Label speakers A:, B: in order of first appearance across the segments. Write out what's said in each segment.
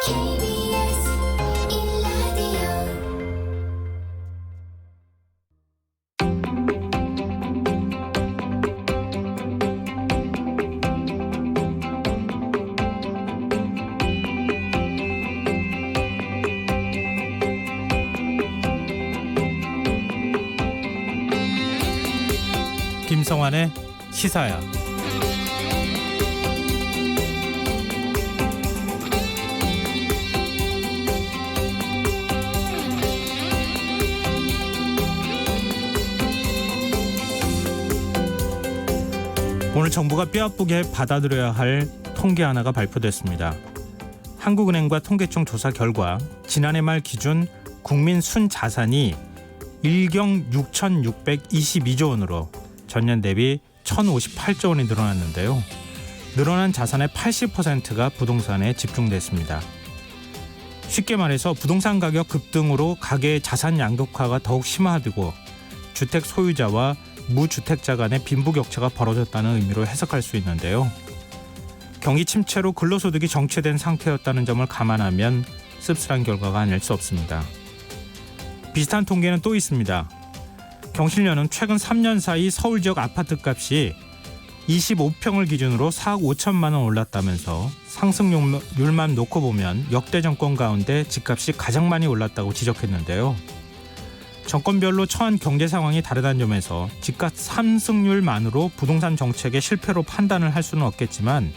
A: KBS 1라디오
B: 김성환의 시사야. 오늘 정부가 뼈아프게 받아들여야 할 통계 하나가 발표됐습니다. 한국은행과 통계청 조사 결과 지난해 말 기준 국민 순자산이 1경 6,622조 원으로 전년 대비 1,058조 원이 늘어났는데요. 늘어난 자산의 80%가 부동산에 집중됐습니다. 쉽게 말해서 부동산 가격 급등으로 가계의 자산 양극화가 더욱 심화되고 주택 소유자와 무주택자 간의 빈부격차가 벌어졌다는 의미로 해석할 수 있는데요. 경기 침체로 근로소득이 정체된 상태였다는 점을 감안하면 씁쓸한 결과가 아닐 수 없습니다. 비슷한 통계는 또 있습니다. 경실련은 최근 3년 사이 서울 지역 아파트값이 25평을 기준으로 4억 5천만 원 올랐다면서 상승률만 놓고 보면 역대 정권 가운데 집값이 가장 많이 올랐다고 지적했는데요. 정권별로 처한 경제 상황이 다르다는 점에서 집값 상승률만으로 부동산 정책의 실패로 판단을 할 수는 없겠지만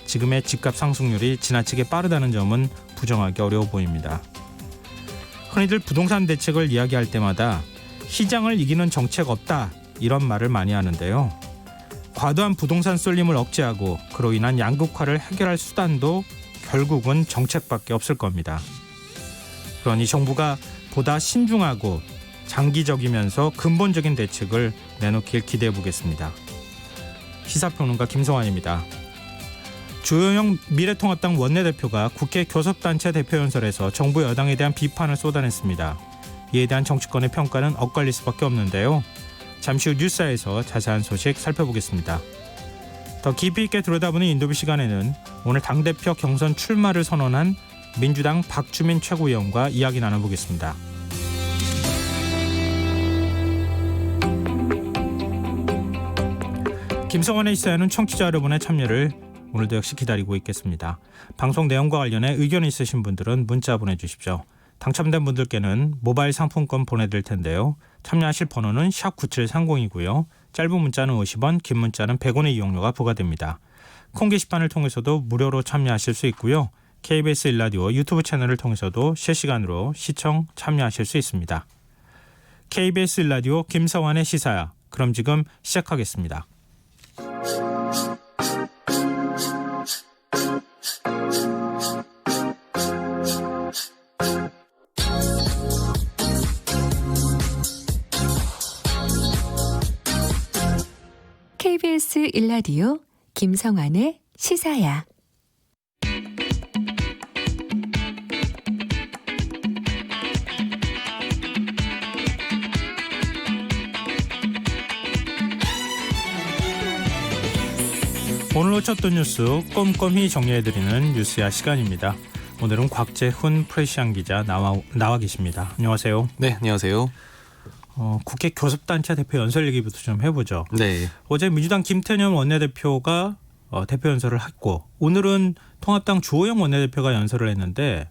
B: 지금의 집값 상승률이 지나치게 빠르다는 점은 부정하기 어려워 보입니다. 흔히들 부동산 대책을 이야기할 때마다 시장을 이기는 정책 없다 이런 말을 많이 하는데요. 과도한 부동산 쏠림을 억제하고 그로 인한 양극화를 해결할 수단도 결국은 정책밖에 없을 겁니다. 그러니 정부가 보다 신중하고 장기적이면서 근본적인 대책을 내놓길 기대해 보겠습니다. 시사평론가 김성환입니다. 주호영 미래통합당 원내대표가 국회 교섭단체 대표연설에서 정부 여당에 대한 비판을 쏟아냈습니다. 이에 대한 정치권의 평가는 엇갈릴 수밖에 없는데요. 잠시 후 뉴스에서 자세한 소식 살펴보겠습니다. 더 깊이 있게 들여다보는 인터뷰 시간에는 오늘 당대표 경선 출마를 선언한 민주당 박주민 최고위원과 이야기 나눠보겠습니다. 김성환의 시사에는 청취자 여러분의 참여를 오늘도 역시 기다리고 있겠습니다. 방송 내용과 관련해 의견이 있으신 분들은 문자 보내주십시오. 당첨된 분들께는 모바일 상품권 보내드릴 텐데요. 참여하실 번호는 샵9730이고요. 짧은 문자는 50원, 긴 문자는 100원의 이용료가 부과됩니다. 콩 게시판을 통해서도 무료로 참여하실 수 있고요. KBS 1라디오 유튜브 채널을 통해서도 실시간으로 시청 참여하실 수 있습니다. KBS 1라디오 김성환의 시사야. 그럼 지금 시작하겠습니다.
C: KBS 1라디오 김성환의 시사야.
B: 오늘 놓쳤던 뉴스 꼼꼼히 정리해드리는 뉴스야 시간입니다. 오늘은 곽재훈 프레시안 기자 나와 계십니다. 안녕하세요.
D: 네, 안녕하세요.
B: 국회 교섭단체 대표 연설 얘기부터 좀 해보죠.
D: 네.
B: 어제 민주당 김태년 원내대표가 대표 연설을 했고 오늘은 통합당 주호영 원내대표가 연설을 했는데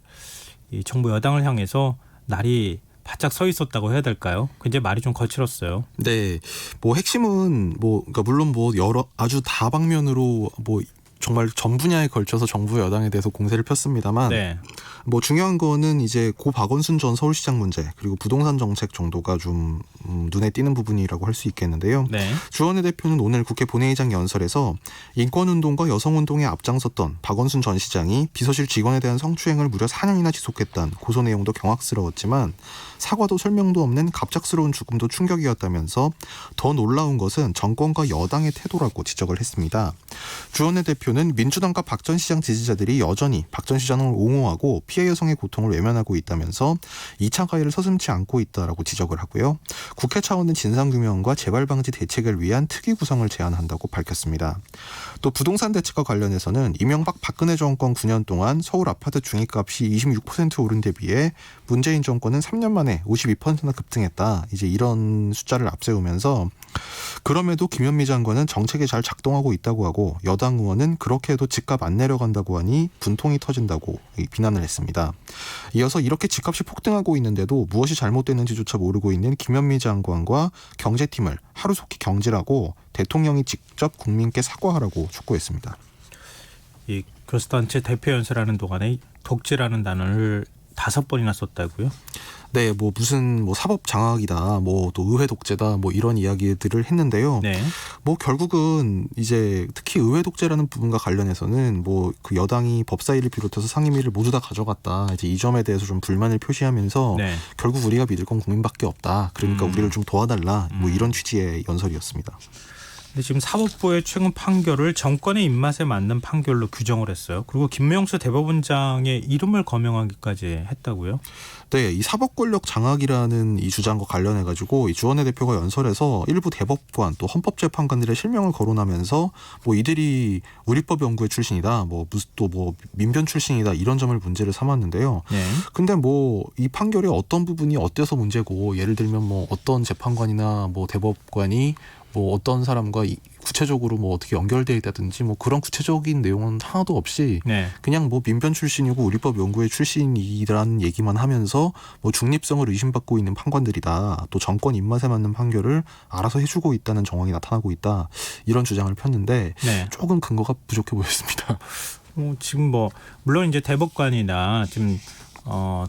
B: 이 정부 여당을 향해서 날이 바짝 서 있었다고 해야 될까요? 굉장히 말이 좀 거칠었어요.
D: 네. 뭐 핵심은 그러니까 물론 여러 아주 다방면으로 정말 전 분야에 걸쳐서 정부 여당에 대해서 공세를 폈습니다만
B: 네.
D: 중요한 거는 이제 고 박원순 전 서울시장 문제 그리고 부동산 정책 정도가 좀 눈에 띄는 부분이라고 할 수 있겠는데요.
B: 네.
D: 주 원내대표는 오늘 국회 본회의장 연설에서 인권운동과 여성운동에 앞장섰던 박원순 전 시장이 비서실 직원에 대한 성추행을 무려 4년이나 지속했다는 고소 내용도 경악스러웠지만 사과도 설명도 없는 갑작스러운 죽음도 충격이었다면서 더 놀라운 것은 정권과 여당의 태도라고 지적을 했습니다. 주 원내대표는 민주당과 박 전 시장 지지자들이 여전히 박 전 시장을 옹호하고 피해 여성의 고통을 외면하고 있다면서 2차 가해를 서슴지 않고 있다라고 지적을 하고요. 국회 차원의 진상규명과 재발방지 대책을 위한 특위 구성을 제안한다고 밝혔습니다. 또 부동산 대책과 관련해서는 이명박 박근혜 정권 9년 동안 서울 아파트 중위값이 26% 오른 데 비해 문재인 정권은 3년 만에 52%나 급등했다. 이제 이런 숫자를 앞세우면서 그럼에도 김현미 장관은 정책이 잘 작동하고 있다고 하고 여당 의원은 그렇게 해도 집값 안 내려간다고 하니 분통이 터진다고 비난을 했습니다. 이어서 이렇게 집값이 폭등하고 있는데도 무엇이 잘못됐는지조차 모르고 있는 김현미 장관과 경제팀을 하루속히 경질하고 대통령이 직접 국민께 사과하라고 촉구했습니다.
B: 이 교수단체 대표 연설하는 동안에 독재라는 단어를 5번이나 썼다고요?
D: 네, 뭐 무슨 뭐 사법 장악이다, 뭐 또 의회 독재다, 뭐 이런 이야기들을 했는데요.
B: 네.
D: 뭐 결국은 이제 특히 의회 독재라는 부분과 관련해서는 뭐 그 여당이 법사위를 비롯해서 상임위를 모두 다 가져갔다. 이제 이 점에 대해서 좀 불만을 표시하면서
B: 네.
D: 결국 우리가 믿을 건 국민밖에 없다. 그러니까 우리를 좀 도와달라. 뭐 이런 취지의 연설이었습니다.
B: 근데 지금 사법부의 최근 판결을 정권의 입맛에 맞는 판결로 규정을 했어요. 그리고 김명수 대법원장의 이름을 거명하기까지 했다고요?
D: 네, 이 사법 권력 장악이라는 이 주장과 관련해 가지고 이 주원내 대표가 연설에서 일부 대법관 또 헌법재판관들의 실명을 거론하면서 뭐 이들이 우리법 연구회 출신이다, 뭐 무슨 또 뭐 민변 출신이다 이런 점을 문제를 삼았는데요.
B: 네.
D: 근데 뭐 이 판결의 어떤 부분이 어때서 문제고 예를 들면 뭐 어떤 재판관이나 뭐 대법관이 뭐 어떤 사람과 구체적으로 뭐 어떻게 연결되어 있다든지 뭐 그런 구체적인 내용은 하나도 없이
B: 네.
D: 그냥 뭐 민변 출신이고 우리법 연구회 출신이라는 얘기만 하면서 뭐 중립성을 의심받고 있는 판관들이다. 또 정권 입맛에 맞는 판결을 알아서 해주고 있다는 정황이 나타나고 있다. 이런 주장을 폈는데
B: 네.
D: 조금 근거가 부족해 보였습니다.
B: 지금 뭐 물론 이제 대법관이나 지금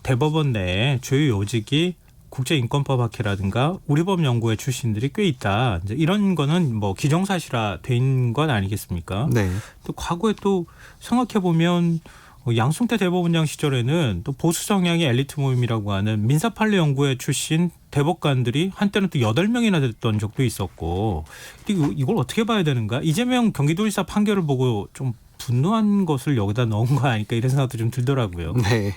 B: 대법원 내에 주요 요직이 국제인권법학회라든가 우리법 연구회 출신들이 꽤 있다. 이제 이런 거는 뭐 기정사실화 된 건 아니겠습니까?
D: 네.
B: 또 과거에 또 생각해 보면 양승태 대법원장 시절에는 또 보수 성향의 엘리트 모임이라고 하는 민사판례 연구회 출신 대법관들이 한때는 또 8명이나 됐던 적도 있었고, 이걸 어떻게 봐야 되는가? 이재명 경기도지사 판결을 보고 좀 분노한 것을 여기다 넣은 거 아닐까 이런 생각도 좀 들더라고요.
D: 네.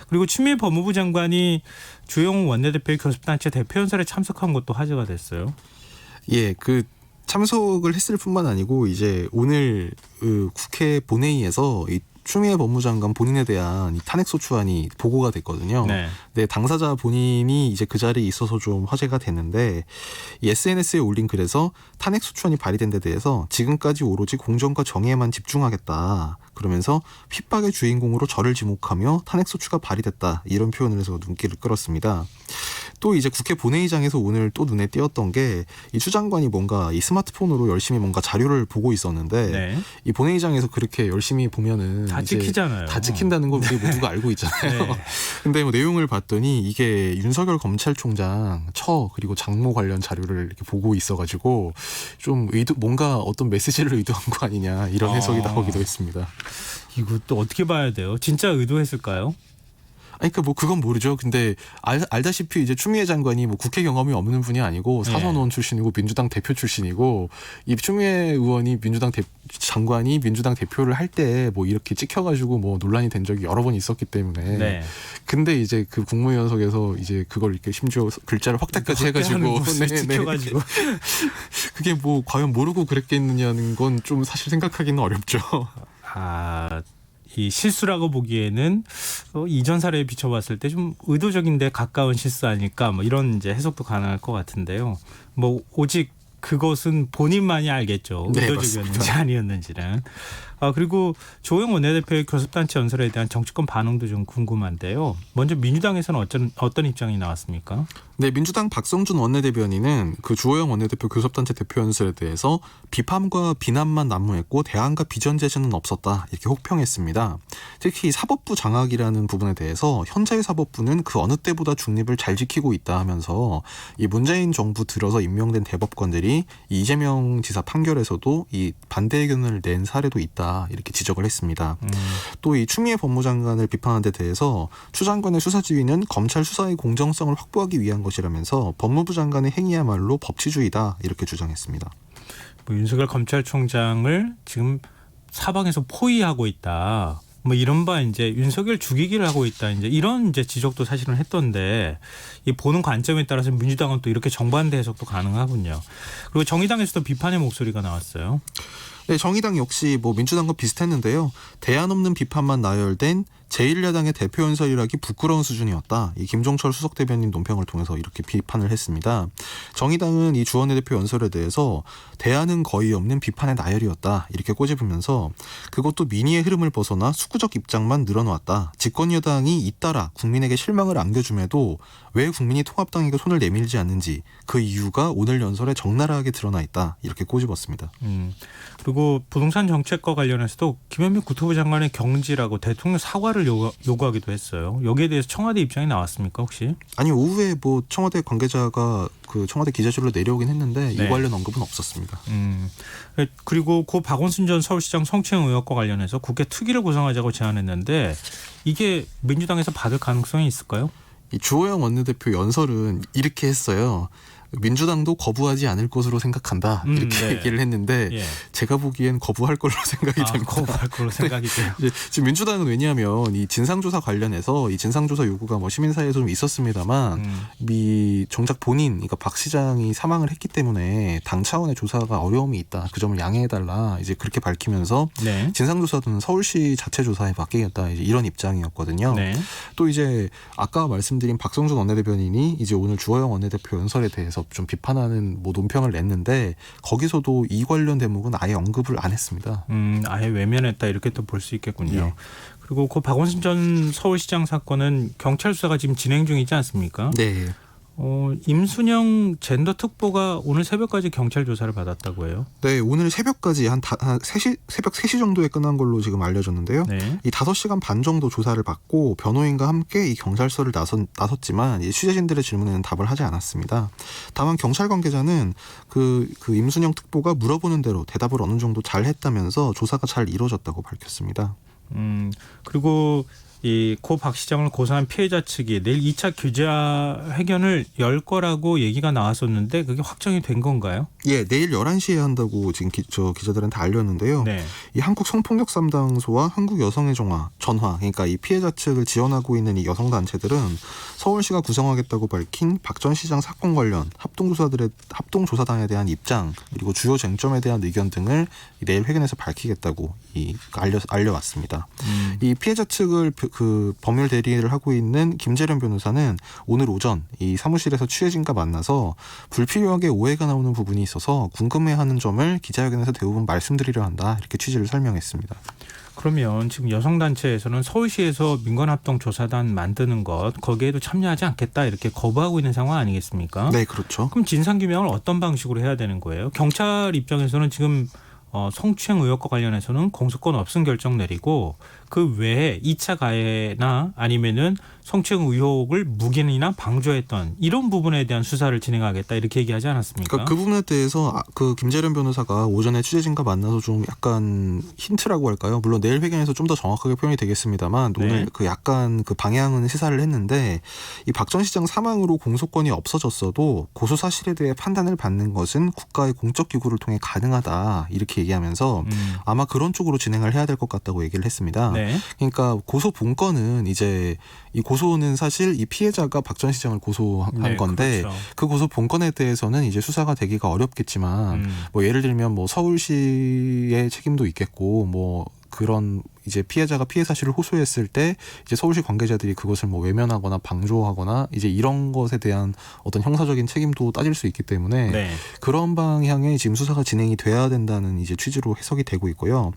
B: 그리고 추미애 법무부 장관이 주영우 원내대표의 교섭단체 대표 연설에 참석한 것도 화제가 됐어요.
D: 예, 그 참석을 했을 뿐만 아니고 이제 오늘 국회 본회의에서 이 추미애 법무장관 본인에 대한 이 탄핵소추안이 보고가 됐거든요.
B: 네.
D: 네, 당사자 본인이 이제 그 자리에 있어서 좀 화제가 됐는데 이 SNS에 올린 글에서 탄핵소추안이 발의된 데 대해서 지금까지 오로지 공정과 정의에만 집중하겠다. 그러면서 핍박의 주인공으로 저를 지목하며 탄핵소추가 발의됐다. 이런 표현을 해서 눈길을 끌었습니다. 또 이제 국회 본회의장에서 오늘 또 눈에 띄었던 게 이 추 장관이 뭔가 이 스마트폰으로 열심히 뭔가 자료를 보고 있었는데
B: 네.
D: 이 본회의장에서 그렇게 열심히 보면은
B: 다
D: 이제
B: 찍히잖아요.
D: 다 찍힌다는 걸 우리 모두가 알고 있잖아요.
B: 네.
D: 근데 뭐 내용을 봤더니 이게 윤석열 검찰총장 그리고 장모 관련 자료를 이렇게 보고 있어가지고 좀 뭔가 어떤 메시지를 의도한 거 아니냐 이런 해석이 나오기도 했습니다.
B: 이것도 어떻게 봐야 돼요? 진짜 의도했을까요?
D: 아니, 뭐 그건 모르죠. 근데 알다시피 이제 추미애 장관이 뭐 국회 경험이 없는 분이 아니고 사선 의원 출신이고 민주당 대표 출신이고 이 추미애 의원이 장관이 민주당 대표를 할 때 뭐 이렇게 찍혀가지고 뭐 논란이 된 적이 여러 번 있었기 때문에.
B: 네.
D: 근데 이제 그 국무위원석에서 이제 그걸 이렇게 심지어 글자를 확대까지 해가지고
B: 찍혀가지고
D: 그게 뭐 과연 모르고 그랬겠느냐는 건 좀 사실 생각하기는 어렵죠.
B: 이 실수라고 보기에는 이전 사례에 비춰봤을 때 좀 의도적인데 가까운 실수 아닐까 뭐 이런 이제 해석도 가능할 것 같은데요. 뭐 오직 그것은 본인만이 알겠죠.
D: 네,
B: 의도적이었는지
D: 맞습니다.
B: 아니었는지는. 그리고 조영 원내대표의 교섭단체 연설에 대한 정치권 반응도 좀 궁금한데요. 먼저 민주당에서는 어떤 입장이 나왔습니까?
D: 네, 민주당 박성준 원내대변인은 그 주호영 원내대표 교섭단체 대표 연설에 대해서 비판과 비난만 난무했고 대안과 비전 제시는 없었다 이렇게 혹평했습니다. 특히 사법부 장악이라는 부분에 대해서 현재의 사법부는 그 어느 때보다 중립을 잘 지키고 있다 하면서 이 문재인 정부 들어서 임명된 대법관들이 이재명 지사 판결에서도 이 반대 의견을 낸 사례도 있다 이렇게 지적을 했습니다. 또 이 추미애 법무장관을 비판한 데 대해서 추 장관의 수사 지휘는 검찰 수사의 공정성을 확보하기 위한 것이라면서 법무부 장관의 행위야말로 법치주의다 이렇게 주장했습니다.
B: 뭐 윤석열 검찰총장을 지금 사방에서 포위하고 있다. 뭐 이른바 이제 윤석열 죽이기를 하고 있다. 이제 이런 이제 지적도 사실은 했던데 이 보는 관점에 따라서 민주당은 또 이렇게 정반대 해석도 가능하군요. 그리고 정의당에서도 비판의 목소리가 나왔어요.
D: 네, 정의당 역시 뭐 민주당과 비슷했는데요. 대안 없는 비판만 나열된 제1야당의 대표 연설이라기 부끄러운 수준이었다. 이 김종철 수석 대변인 논평을 통해서 이렇게 비판을 했습니다. 정의당은 이 주원내 대표 연설에 대해서 대안은 거의 없는 비판의 나열이었다. 이렇게 꼬집으면서 그것도 민의의 흐름을 벗어나 수구적 입장만 늘어놓았다. 집권 여당이 잇따라 국민에게 실망을 안겨줌에도 왜 국민이 통합당에게 손을 내밀지 않는지 그 이유가 오늘 연설에 적나라하게 드러나 있다. 이렇게 꼬집었습니다.
B: 그리고 부동산 정책과 관련해서도 김현미 국토부 장관의 경질하고 대통령 사과를 요구하기도 했어요. 여기에 대해서 청와대 입장이 나왔습니까 혹시?
D: 아니 오후에 뭐 청와대 관계자가 그 청와대 기자실로 내려오긴 했는데
B: 네.
D: 이 관련 언급은 없었습니다.
B: 그리고 고 박원순 전 서울시장 성추행 의혹과 관련해서 국회 특위를 구성하자고 제안했는데 이게 민주당에서 받을 가능성이 있을까요?
D: 이 주호영 원내대표 연설은 이렇게 했어요. 민주당도 거부하지 않을 것으로 생각한다 이렇게
B: 네.
D: 얘기를 했는데
B: 예.
D: 제가 보기엔 거부할 걸로 생각이 됩니다.
B: 거부할 걸로 생각이 돼요.
D: 이제 지금 민주당은 왜냐하면 이 진상조사 관련해서 이 진상조사 요구가 뭐 시민사회에 좀 있었습니다만 이 정작 본인 그러니까 박 시장이 사망을 했기 때문에 당 차원의 조사가 어려움이 있다. 그 점을 양해해달라 이제 그렇게 밝히면서
B: 네.
D: 진상조사는 서울시 자체 조사에 맡기겠다 이제 이런 입장이었거든요.
B: 네.
D: 또 이제 아까 말씀드린 박성준 원내대변인이 이제 오늘 주호영 원내대표 연설에 대해서 좀 비판하는 뭐 논평을 냈는데 거기서도 이 관련 대목은 아예 언급을 안 했습니다.
B: 아예 외면했다 이렇게 또 볼 수 있겠군요.
D: 예.
B: 그리고 그 박원순 전 서울시장 사건은 경찰 수사가 지금 진행 중이지 않습니까?
D: 네.
B: 임순영 젠더 특보가 오늘 새벽까지 경찰 조사를 받았다고 해요.
D: 네, 오늘 새벽까지 한 3시, 새벽 3시 정도에 끝난 걸로 지금 알려졌는데요.
B: 네.
D: 이 5시간 반 정도 조사를 받고 변호인과 함께 이 경찰서를 나섰지만 이 취재진들의 질문에는 답을 하지 않았습니다. 다만 경찰 관계자는 그 임순영 특보가 물어보는 대로 대답을 어느 정도 잘 했다면서 조사가 잘 이루어졌다고 밝혔습니다.
B: 그리고 이 고 박 시장을 고소한 피해자 측이 내일 2차 기자회견을 열 거라고 얘기가 나왔었는데 그게 확정이 된 건가요?
D: 예, 내일 11시에 한다고 지금 기자들한테 알렸는데요.
B: 네.
D: 이 한국 성폭력 상담소와 한국 여성의 전화, 그러니까 이 피해자 측을 지원하고 있는 이 여성 단체들은 서울시가 구성하겠다고 밝힌 박 전 시장 사건 관련 합동조사단에 대한 입장 그리고 주요 쟁점에 대한 의견 등을 내일 회견에서 밝히겠다고 알려왔습니다. 이 피해자 측을 그 법률 대리를 하고 있는 김재련 변호사는 오늘 오전 이 사무실에서 취재진과 만나서 불필요하게 오해가 나오는 부분이 있어서 궁금해하는 점을 기자회견에서 대부분 말씀드리려 한다 이렇게 취지를 설명했습니다.
B: 그러면 지금 여성단체에서는 서울시에서 민관합동조사단 만드는 것 거기에도 참여하지 않겠다 이렇게 거부하고 있는 상황 아니겠습니까?
D: 네, 그렇죠.
B: 그럼 진상규명을 어떤 방식으로 해야 되는 거예요? 경찰 입장에서는 지금 성추행 의혹과 관련해서는 공소권 없음 결정 내리고 그 외에 2차 가해나 아니면은 성추행 의혹을 묵인이나 방조했던 이런 부분에 대한 수사를 진행하겠다 이렇게 얘기하지 않았습니까?
D: 그러니까 그 부분에 대해서 그 김재련 변호사가 오전에 취재진과 만나서 좀 약간 힌트라고 할까요? 물론 내일 회견에서 좀 더 정확하게 표현이 되겠습니다만
B: 네.
D: 오늘 그 약간 그 방향은 시사를 했는데 이 박 전 시장 사망으로 공소권이 없어졌어도 고소 사실에 대해 판단을 받는 것은 국가의 공적 기구를 통해 가능하다 이렇게 얘기하면서 아마 그런 쪽으로 진행을 해야 될 것 같다고 얘기를 했습니다.
B: 네.
D: 그러니까 고소 본건은 이제 이 고소는 사실 이 피해자가 박 전 시장을 고소한
B: 네,
D: 건데
B: 그렇죠.
D: 그 고소 본건에 대해서는 이제 수사가 되기가 어렵겠지만 뭐 예를 들면 뭐 서울시의 책임도 있겠고 뭐 그런 이제 피해자가 피해 사실을 호소했을 때 이제 서울시 관계자들이 그것을 뭐 외면하거나 방조하거나 이제 이런 것에 대한 어떤 형사적인 책임도 따질 수 있기 때문에
B: 네.
D: 그런 방향의 지금 수사가 진행이 돼야 된다는 이제 취지로 해석이 되고 있고요.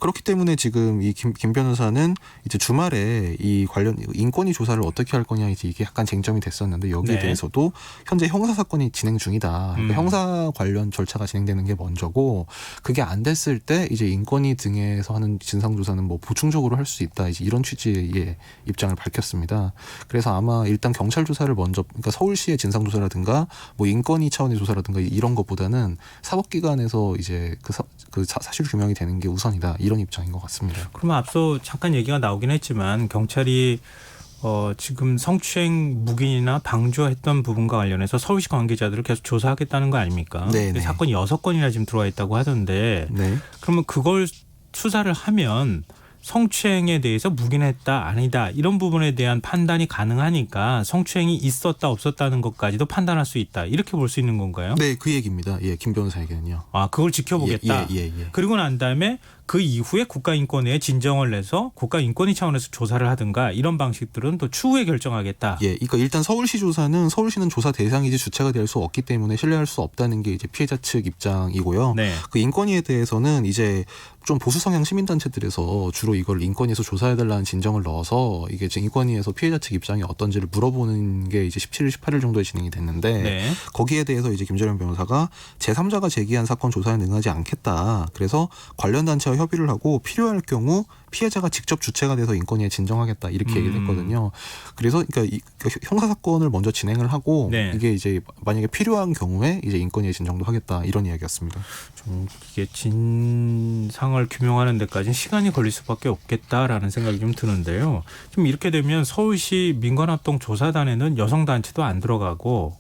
D: 그렇기 때문에 지금 이 김 변호사는 이제 주말에 이 관련 인권위 조사를 어떻게 할 거냐 이제 이게 약간 쟁점이 됐었는데 여기에
B: 네.
D: 대해서도 현재 형사 사건이 진행 중이다. 그러니까 형사 관련 절차가 진행되는 게 먼저고 그게 안 됐을 때 이제 인권위 등에서 하는 진상 조사는 뭐 보충적으로 할 수 있다. 이제 이런 취지의 입장을 밝혔습니다. 그래서 아마 일단 경찰 조사를 먼저, 그러니까 서울시의 진상 조사라든가 뭐 인권위 차원의 조사라든가 이런 것보다는 사법기관에서 이제 사실 규명이 되는 게 우선이다. 이런 입장인 것 같습니다.
B: 그러면 앞서 잠깐 얘기가 나오긴 했지만 경찰이 지금 성추행 묵인이나 방조했던 부분과 관련해서 서울시 관계자들을 계속 조사하겠다는 거 아닙니까?
D: 네.
B: 사건이 6건이나 지금 들어와 있다고 하던데
D: 네.
B: 그러면 그걸 수사를 하면 성추행에 대해서 묵인했다 아니다 이런 부분에 대한 판단이 가능하니까 성추행이 있었다 없었다는 것까지도 판단할 수 있다 이렇게 볼 수 있는 건가요?
D: 네, 그 얘기입니다. 예, 김 변호사에게는요.
B: 아 그걸 지켜보겠다.
D: 예.
B: 그리고 난 다음에 그 이후에 국가인권위에 진정을 내서 국가인권위 차원에서 조사를 하든가 이런 방식들은 또 추후에 결정하겠다.
D: 예, 그러니까 일단 서울시는 조사 대상이지 주체가 될 수 없기 때문에 신뢰할 수 없다는 게 이제 피해자 측 입장이고요.
B: 네.
D: 그 인권위에 대해서는 이제 좀 보수 성향 시민단체들에서 주로 이걸 인권위에서 조사해달라는 진정을 넣어서 이게 지금 인권위에서 피해자 측 입장이 어떤지를 물어보는 게 이제 17일, 18일 정도에 진행이 됐는데
B: 네.
D: 거기에 대해서 이제 김재련 변호사가 제3자가 제기한 사건 조사에 응하지 않겠다. 그래서 관련 단체와 협의를 하고 필요할 경우 피해자가 직접 주체가 돼서 인권위에 진정하겠다 이렇게 얘기를 했거든요. 그래서 그러니까 형사 사건을 먼저 진행을 하고
B: 네.
D: 이게 이제 만약에 필요한 경우에 이제 인권위에 진정도 하겠다 이런 이야기였습니다.
B: 좀 이게 진상을 규명하는 데까지는 시간이 걸릴 수밖에 없겠다라는 생각이 좀 드는데요. 좀 이렇게 되면 서울시 민관합동 조사단에는 여성 단체도 안 들어가고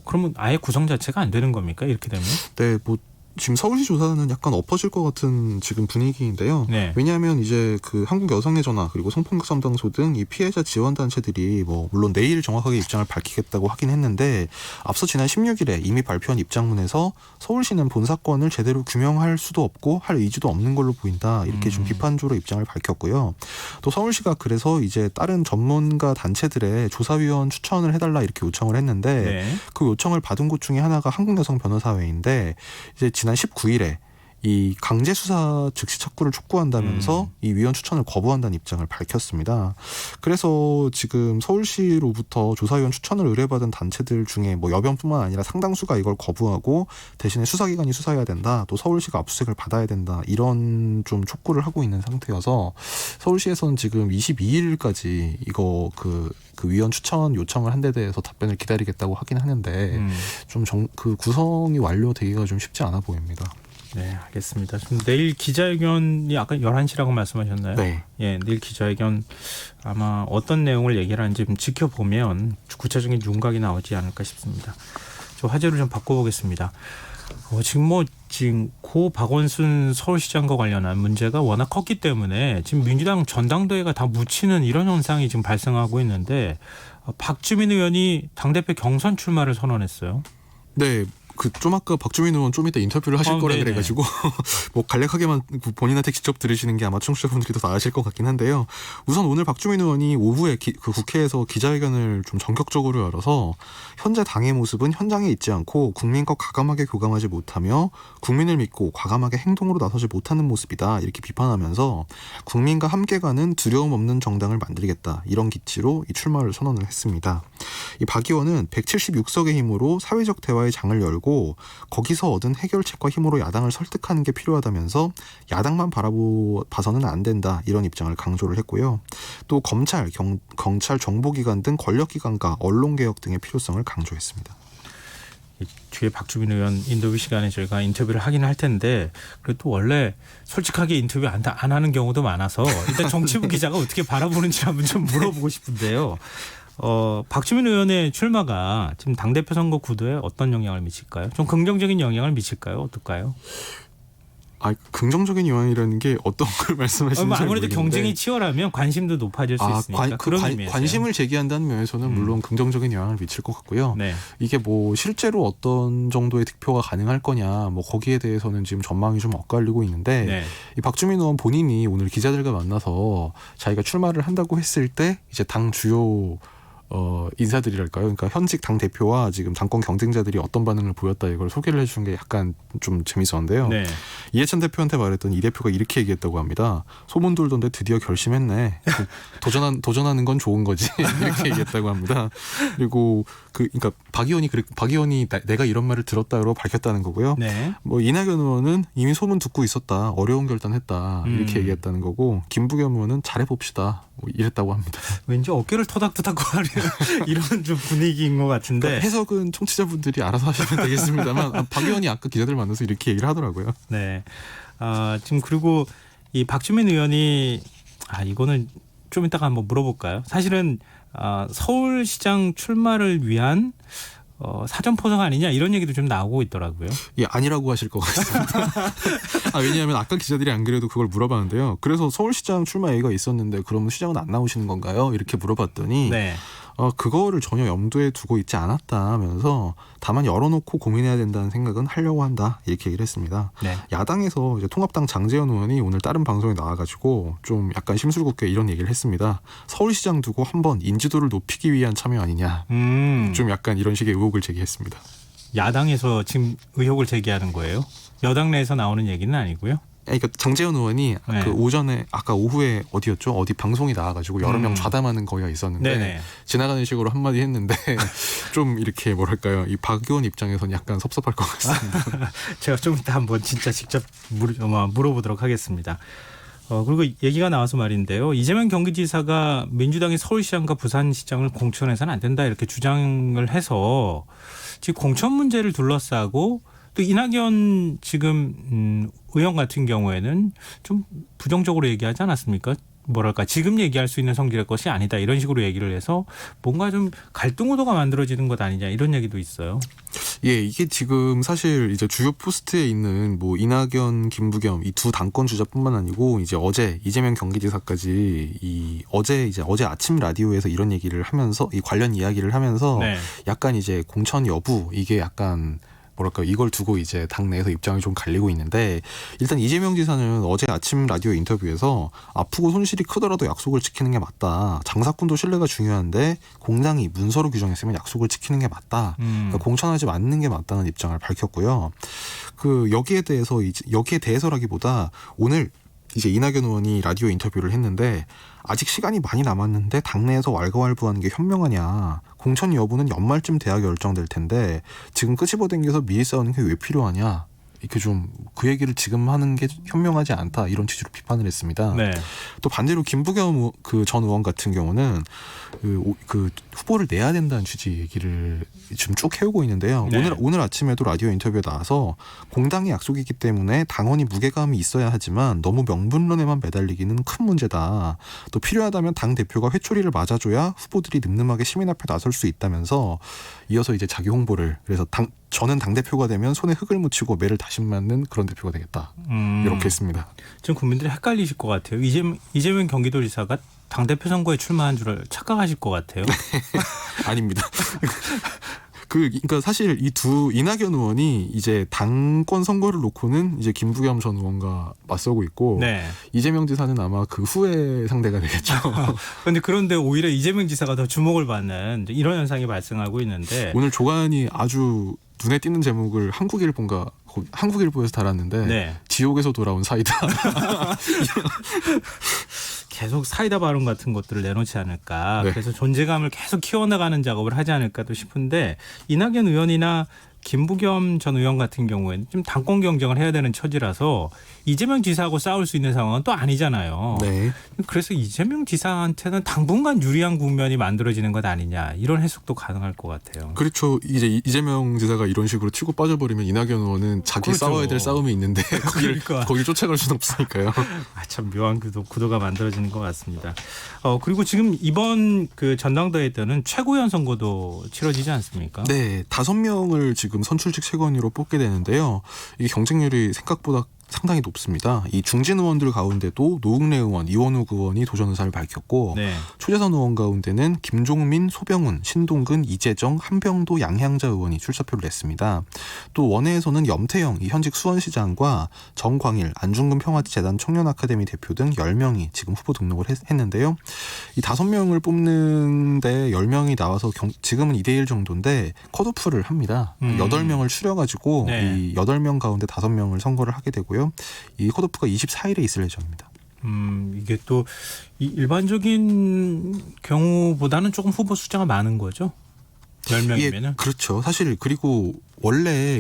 B: 그러면 아예 구성 자체가 안 되는 겁니까? 이렇게 되면?
D: 네, 뭐 지금 서울시 조사는 약간 엎어질 것 같은 지금 분위기인데요.
B: 네.
D: 왜냐하면 이제 그 한국 여성의 전화 그리고 성폭력 상담소 등 이 피해자 지원 단체들이 뭐 물론 내일 정확하게 입장을 밝히겠다고 하긴 했는데 앞서 지난 16일에 이미 발표한 입장문에서 서울시는 본 사건을 제대로 규명할 수도 없고 할 의지도 없는 걸로 보인다 이렇게 좀 비판적으로 입장을 밝혔고요. 또 서울시가 그래서 이제 다른 전문가 단체들의 조사위원 추천을 해달라 이렇게 요청을 했는데
B: 네.
D: 그 요청을 받은 곳 중에 하나가 한국여성변호사회인데 이제 지난 19일에 이 강제 수사 즉시 착구를 촉구한다면서 이 위원 추천을 거부한다는 입장을 밝혔습니다. 그래서 지금 서울시로부터 조사위원 추천을 의뢰받은 단체들 중에 뭐 여변뿐만 아니라 상당수가 이걸 거부하고 대신에 수사기관이 수사해야 된다. 또 서울시가 압수수색을 받아야 된다. 이런 좀 촉구를 하고 있는 상태여서 서울시에서는 지금 22일까지 이거 그 위원 추천 요청을 한 데 대해서 답변을 기다리겠다고 하긴 하는데 좀 그 구성이 완료되기가 좀 쉽지 않아 보입니다.
B: 네, 알겠습니다. 지금 내일 기자회견이 아까 11시라고 말씀하셨나요?
D: 네.
B: 예, 내일 기자회견 아마 어떤 내용을 얘기를 하는지 좀 지켜보면 구체적인 윤곽이 나오지 않을까 싶습니다. 저 화제를 좀 바꿔보겠습니다. 지금 고 박원순 서울시장과 관련한 문제가 워낙 컸기 때문에 지금 민주당 전당대회가 다 묻히는 이런 현상이 지금 발생하고 있는데 박주민 의원이 당대표 경선 출마를 선언했어요.
D: 네. 좀 아까 박주민 의원 좀 이따 인터뷰를 하실 거라
B: 네네.
D: 그래가지고 뭐 간략하게만 본인한테 직접 들으시는 게 아마 청취자분들이 더 나으실 것 같긴 한데요. 우선 오늘 박주민 의원이 오후에 그 국회에서 기자회견을 좀 전격적으로 열어서 현재 당의 모습은 현장에 있지 않고 국민과 과감하게 교감하지 못하며 국민을 믿고 과감하게 행동으로 나서지 못하는 모습이다 이렇게 비판하면서 국민과 함께 가는 두려움 없는 정당을 만들겠다 이런 기치로 이 출마를 선언을 했습니다. 이 박 의원은 176석의 힘으로 사회적 대화의 장을 열고 거기서 얻은 해결책과 힘으로 야당을 설득하는 게 필요하다면서 야당만 바라봐서는 안 된다 이런 입장을 강조를 했고요. 또 검찰, 경찰, 정보기관 등 권력기관과 언론개혁 등의 필요성을 강조했습니다.
B: 뒤에 박주민 의원 인터뷰 시간에 저희가 인터뷰를 하긴 할 텐데 그래도 원래 솔직하게 인터뷰 안 하는 경우도 많아서 일단 정치부 기자가 어떻게 바라보는지 한번 좀 물어보고 싶은데요. 박주민 의원의 출마가 지금 당대표 선거 구도에 어떤 영향을 미칠까요? 좀 긍정적인 영향을 미칠까요? 어떨까요?
D: 긍정적인 영향이라는 게 어떤 걸 말씀하시는지
B: 아무래도 경쟁이 치열하면 관심도 높아질 수 있으니까 그런 의미에서
D: 관심을 제기한다는 면에서는 물론 긍정적인 영향을 미칠 것 같고요.
B: 네.
D: 이게 뭐 실제로 어떤 정도의 득표가 가능할 거냐 뭐 거기에 대해서는 지금 전망이 좀 엇갈리고 있는데
B: 네.
D: 이 박주민 의원 본인이 오늘 기자들과 만나서 자기가 출마를 한다고 했을 때 이제 당 주요 인사들이랄까요? 그러니까 현직 당 대표와 지금 당권 경쟁자들이 어떤 반응을 보였다 이걸 소개를 해준 게 약간 좀 재밌었는데요.
B: 네.
D: 이해찬 대표한테 말했더니 이 대표가 이렇게 얘기했다고 합니다. 소문 돌던데 드디어 결심했네. 도전하는 건 좋은 거지 이렇게 얘기했다고 합니다. 그리고 그러니까 박 의원이 내가 이런 말을 들었다고 밝혔다는 거고요.
B: 네.
D: 뭐 이낙연 의원은 이미 소문 듣고 있었다. 어려운 결단했다. 이렇게 얘기했다는 거고 김부겸 의원은 잘해봅시다. 뭐 이랬다고 합니다.
B: 왠지 어깨를 토닥토닥 거리는 이런 좀 분위기인 것 같은데
D: 그러니까 해석은 청취자분들이 알아서 하시면 되겠습니다만 박 의원이 아까 기자들 만나서 이렇게 얘기를 하더라고요.
B: 네. 지금 그리고 이 박주민 의원이 이거는 좀 이따가 한번 물어볼까요? 사실은 서울시장 출마를 위한 사전 포석 아니냐 이런 얘기도 좀 나오고 있더라고요.
D: 예, 아니라고 하실 것 같습니다. 왜냐하면 아까 기자들이 안 그래도 그걸 물어봤는데요. 그래서 서울시장 출마 얘기가 있었는데 그러면 시장은 안 나오시는 건가요? 이렇게 물어봤더니
B: 네.
D: 그거를 전혀 염두에 두고 있지 않았다 하면서 다만 열어놓고 고민해야 된다는 생각은 하려고 한다 이렇게 얘기를 했습니다.
B: 네.
D: 야당에서 이제 통합당 장제원 의원이 오늘 다른 방송에 나와가지고 좀 약간 심술궂게 이런 얘기를 했습니다. 서울시장 두고 한번 인지도를 높이기 위한 참여 아니냐. 좀 약간 이런 식의 의혹을 제기했습니다.
B: 야당에서 지금 의혹을 제기하는 거예요? 여당 내에서 나오는 얘기는 아니고요?
D: 그러니까 장제원 의원이
B: 네.
D: 그 오전에 아까 오후에 어디였죠? 어디 방송이 나와가지고 여러 명 좌담하는 거기가 있었는데
B: 네네.
D: 지나가는 식으로 한마디 했는데 좀 이렇게 뭐랄까요? 이 박 의원 입장에서는 약간 섭섭할 것 같습니다.
B: 제가 좀 이따 한번 진짜 직접 물어보도록 하겠습니다. 그리고 얘기가 나와서 말인데요. 이재명 경기지사가 민주당이 서울시장과 부산시장을 공천해서는 안 된다 이렇게 주장을 해서 지금 공천 문제를 둘러싸고 또 이낙연 지금 의원 같은 경우에는 좀 부정적으로 얘기하지 않았습니까? 뭐랄까 지금 얘기할 수 있는 성질의 것이 아니다 이런 식으로 얘기를 해서 뭔가 좀 갈등 구도가 만들어지는 것 아니냐 이런 얘기도 있어요.
D: 예, 이게 지금 사실 이제 주요 포스트에 있는 뭐 이낙연, 김부겸 이 두 당권 주자뿐만 아니고 이제 어제 이재명 경기지사까지 어제 아침 라디오에서 이런 얘기를 하면서 이 관련 이야기를 하면서
B: 네.
D: 약간 이제 공천 여부 이게 약간 뭐랄까 이걸 두고 이제 당내에서 입장이 좀 갈리고 있는데 일단 이재명 지사는 어제 아침 라디오 인터뷰에서 아프고 손실이 크더라도 약속을 지키는 게 맞다. 장사꾼도 신뢰가 중요한데 공장이 문서로 규정했으면 약속을 지키는 게 맞다. 그러니까 공천하지 않는 게 맞다는 입장을 밝혔고요. 여기에 대해서라기보다 오늘 이제 이낙연 의원이 라디오 인터뷰를 했는데 아직 시간이 많이 남았는데 당내에서 왈가왈부하는 게 현명하냐. 공천 여부는 연말쯤 돼야 결정될 텐데 지금 끄집어당겨서 미리 싸우는 게 왜 필요하냐. 이렇게 좀 그 얘기를 지금 하는 게 현명하지 않다 이런 취지로 비판을 했습니다.
B: 네.
D: 또 반대로 김부겸 전 의원 같은 경우는 그 후보를 내야 된다는 취지 얘기를 지금 쭉 해오고 있는데요.
B: 네.
D: 오늘 아침에도 라디오 인터뷰에 나와서 공당의 약속이기 때문에 당원이 무게감이 있어야 하지만 너무 명분론에만 매달리기는 큰 문제다. 또 필요하다면 당 대표가 회초리를 맞아줘야 후보들이 늠름하게 시민 앞에 나설 수 있다면서 이어서 이제 자기 홍보를 그래서 저는 당대표가 되면 손에 흙을 묻히고 매를 다시 맞는 그런 대표가 되겠다. 이렇게 했습니다.
B: 지금 국민들이 헷갈리실 것 같아요. 이재명 경기도지사가 당대표 선거에 출마한 줄 착각하실 것 같아요.
D: 아닙니다. 그러니까 사실 이낙연 의원이 이제 당권 선거를 놓고는 이제 김부겸 전 의원과 맞서고 있고
B: 네.
D: 이재명 지사는 아마 그 후에 상대가 되겠죠.
B: 그런데 오히려 이재명 지사가 더 주목을 받는 이런 현상이 발생하고 있는데
D: 오늘 조간이 아주 눈에 띄는 제목을 한국일보에서 달았는데
B: 네.
D: 지옥에서 돌아온 사이다.
B: 계속 사이다 발언 같은 것들을 내놓지 않을까.
D: 네.
B: 그래서 존재감을 계속 키워나가는 작업을 하지 않을까도 싶은데 이낙연 의원이나 김부겸 전 의원 같은 경우에는 좀 당권 경쟁을 해야 되는 처지라서 이재명 지사하고 싸울 수 있는 상황은 또 아니잖아요.
D: 네.
B: 그래서 이재명 지사한테는 당분간 유리한 국면이 만들어지는 것 아니냐 이런 해석도 가능할 것 같아요.
D: 그렇죠. 이제 이재명 지사가 이런 식으로 치고 빠져버리면 이낙연 의원은 자기
B: 그렇죠.
D: 싸워야 될 싸움이 있는데
B: 그러니까.
D: 거길 쫓아갈 수는 없으니까요.
B: 참 묘한 구도가 만들어지는 것 같습니다. 그리고 지금 이번 그 전당대회 때는 최고위원 선거도 치러지지 않습니까?
D: 네, 5명을 지금 선출직 최고위원으로 뽑게 되는데요. 이게 경쟁률이 생각보다 상당히 높습니다. 이 중진 의원들 가운데도 노웅래 의원, 이원욱 의원이 도전 의사를 밝혔고
B: 네.
D: 초재선 의원 가운데는 김종민, 소병훈, 신동근, 이재정, 한병도, 양향자 의원이 출사표를 냈습니다. 또 원외에서는 염태영, 이 현직 수원시장과 정광일, 안중근 평화재단 청년아카데미 대표 등 10명이 지금 후보 등록을 했는데요. 이 5명을 뽑는데 10명이 나와서 지금은 2대1 정도인데 컷오프를 합니다. 8명을 추려가지고
B: 네.
D: 이 8명 가운데 5명을 선거를 하게 되고요. 이 컷오프가 24일에 있을 예정입니다.
B: 이게 또 일반적인 경우보다는 조금 후보 숫자가 많은 거죠? 10명이면은?
D: 예, 그렇죠. 사실 그리고 원래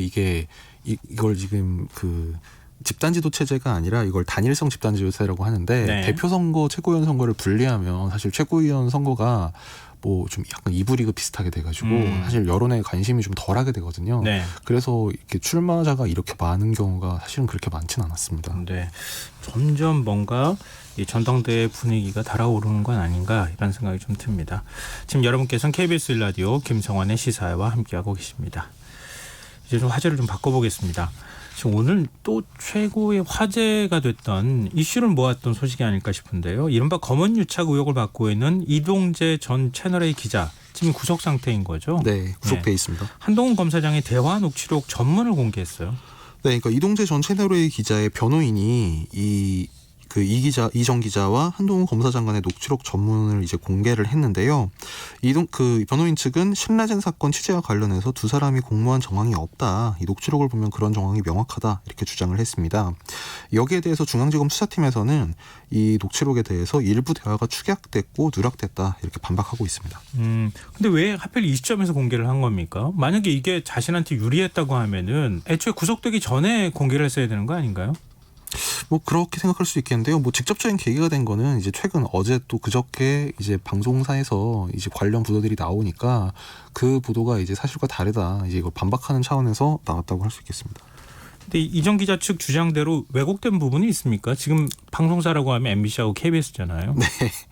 D: 이걸 지금 그 집단지도 체제가 아니라 이걸 단일성 집단지도체라고 하는데
B: 네.
D: 대표 선거, 최고위원 선거를 분리하면 사실 최고위원 선거가 뭐 좀 약간 2부 리그 비슷하게 돼가지고 사실 여론의 관심이 좀 덜하게 되거든요.
B: 네.
D: 그래서 이렇게 출마자가 이렇게 많은 경우가 사실은 그렇게 많지는 않았습니다.
B: 네. 점점 뭔가 이 전당대회 분위기가 달아오르는 건 아닌가 이런 생각이 좀 듭니다. 지금 여러분께서는 KBS 1라디오 김성환의 시사회와 함께하고 계십니다. 이제 좀 화제를 좀 바꿔보겠습니다. 지금 오늘 또 최고의 화제가 됐던 이슈를 모았던 소식이 아닐까 싶은데요. 이른바 검언 유착 의혹을 받고 있는 이동재 전 채널A 기자 지금 구속 상태인 거죠?
D: 네, 구속돼 있습니다.
B: 한동훈 검사장의 대화 녹취록 전문을 공개했어요.
D: 네, 그러니까 이동재 전 채널A 기자의 변호인이 이 전 기자와 한동훈 검사장 간의 녹취록 전문을 이제 공개를 했는데요. 그 변호인 측은 신라젠 사건 취재와 관련해서 두 사람이 공모한 정황이 없다. 이 녹취록을 보면 그런 정황이 명확하다. 이렇게 주장을 했습니다. 여기에 대해서 중앙지검 수사팀에서는 이 녹취록에 대해서 일부 대화가 축약됐고 누락됐다. 이렇게 반박하고 있습니다.
B: 근데 왜 하필 이 시점에서 공개를 한 겁니까? 만약에 이게 자신한테 유리했다고 하면은 애초에 구속되기 전에 공개를 했어야 되는 거 아닌가요?
D: 뭐 그렇게 생각할 수 있겠는데요. 뭐 직접적인 계기가 된 거는 이제 최근 어제 또 그저께 이제 방송사에서 이제 관련 보도들이 나오니까 그 보도가 이제 사실과 다르다. 이제 이걸 반박하는 차원에서 나왔다고 할 수 있겠습니다.
B: 근데 이정 기자 측 주장대로 왜곡된 부분이 있습니까? 지금 방송사라고 하면 MBC하고 KBS잖아요.
D: 네.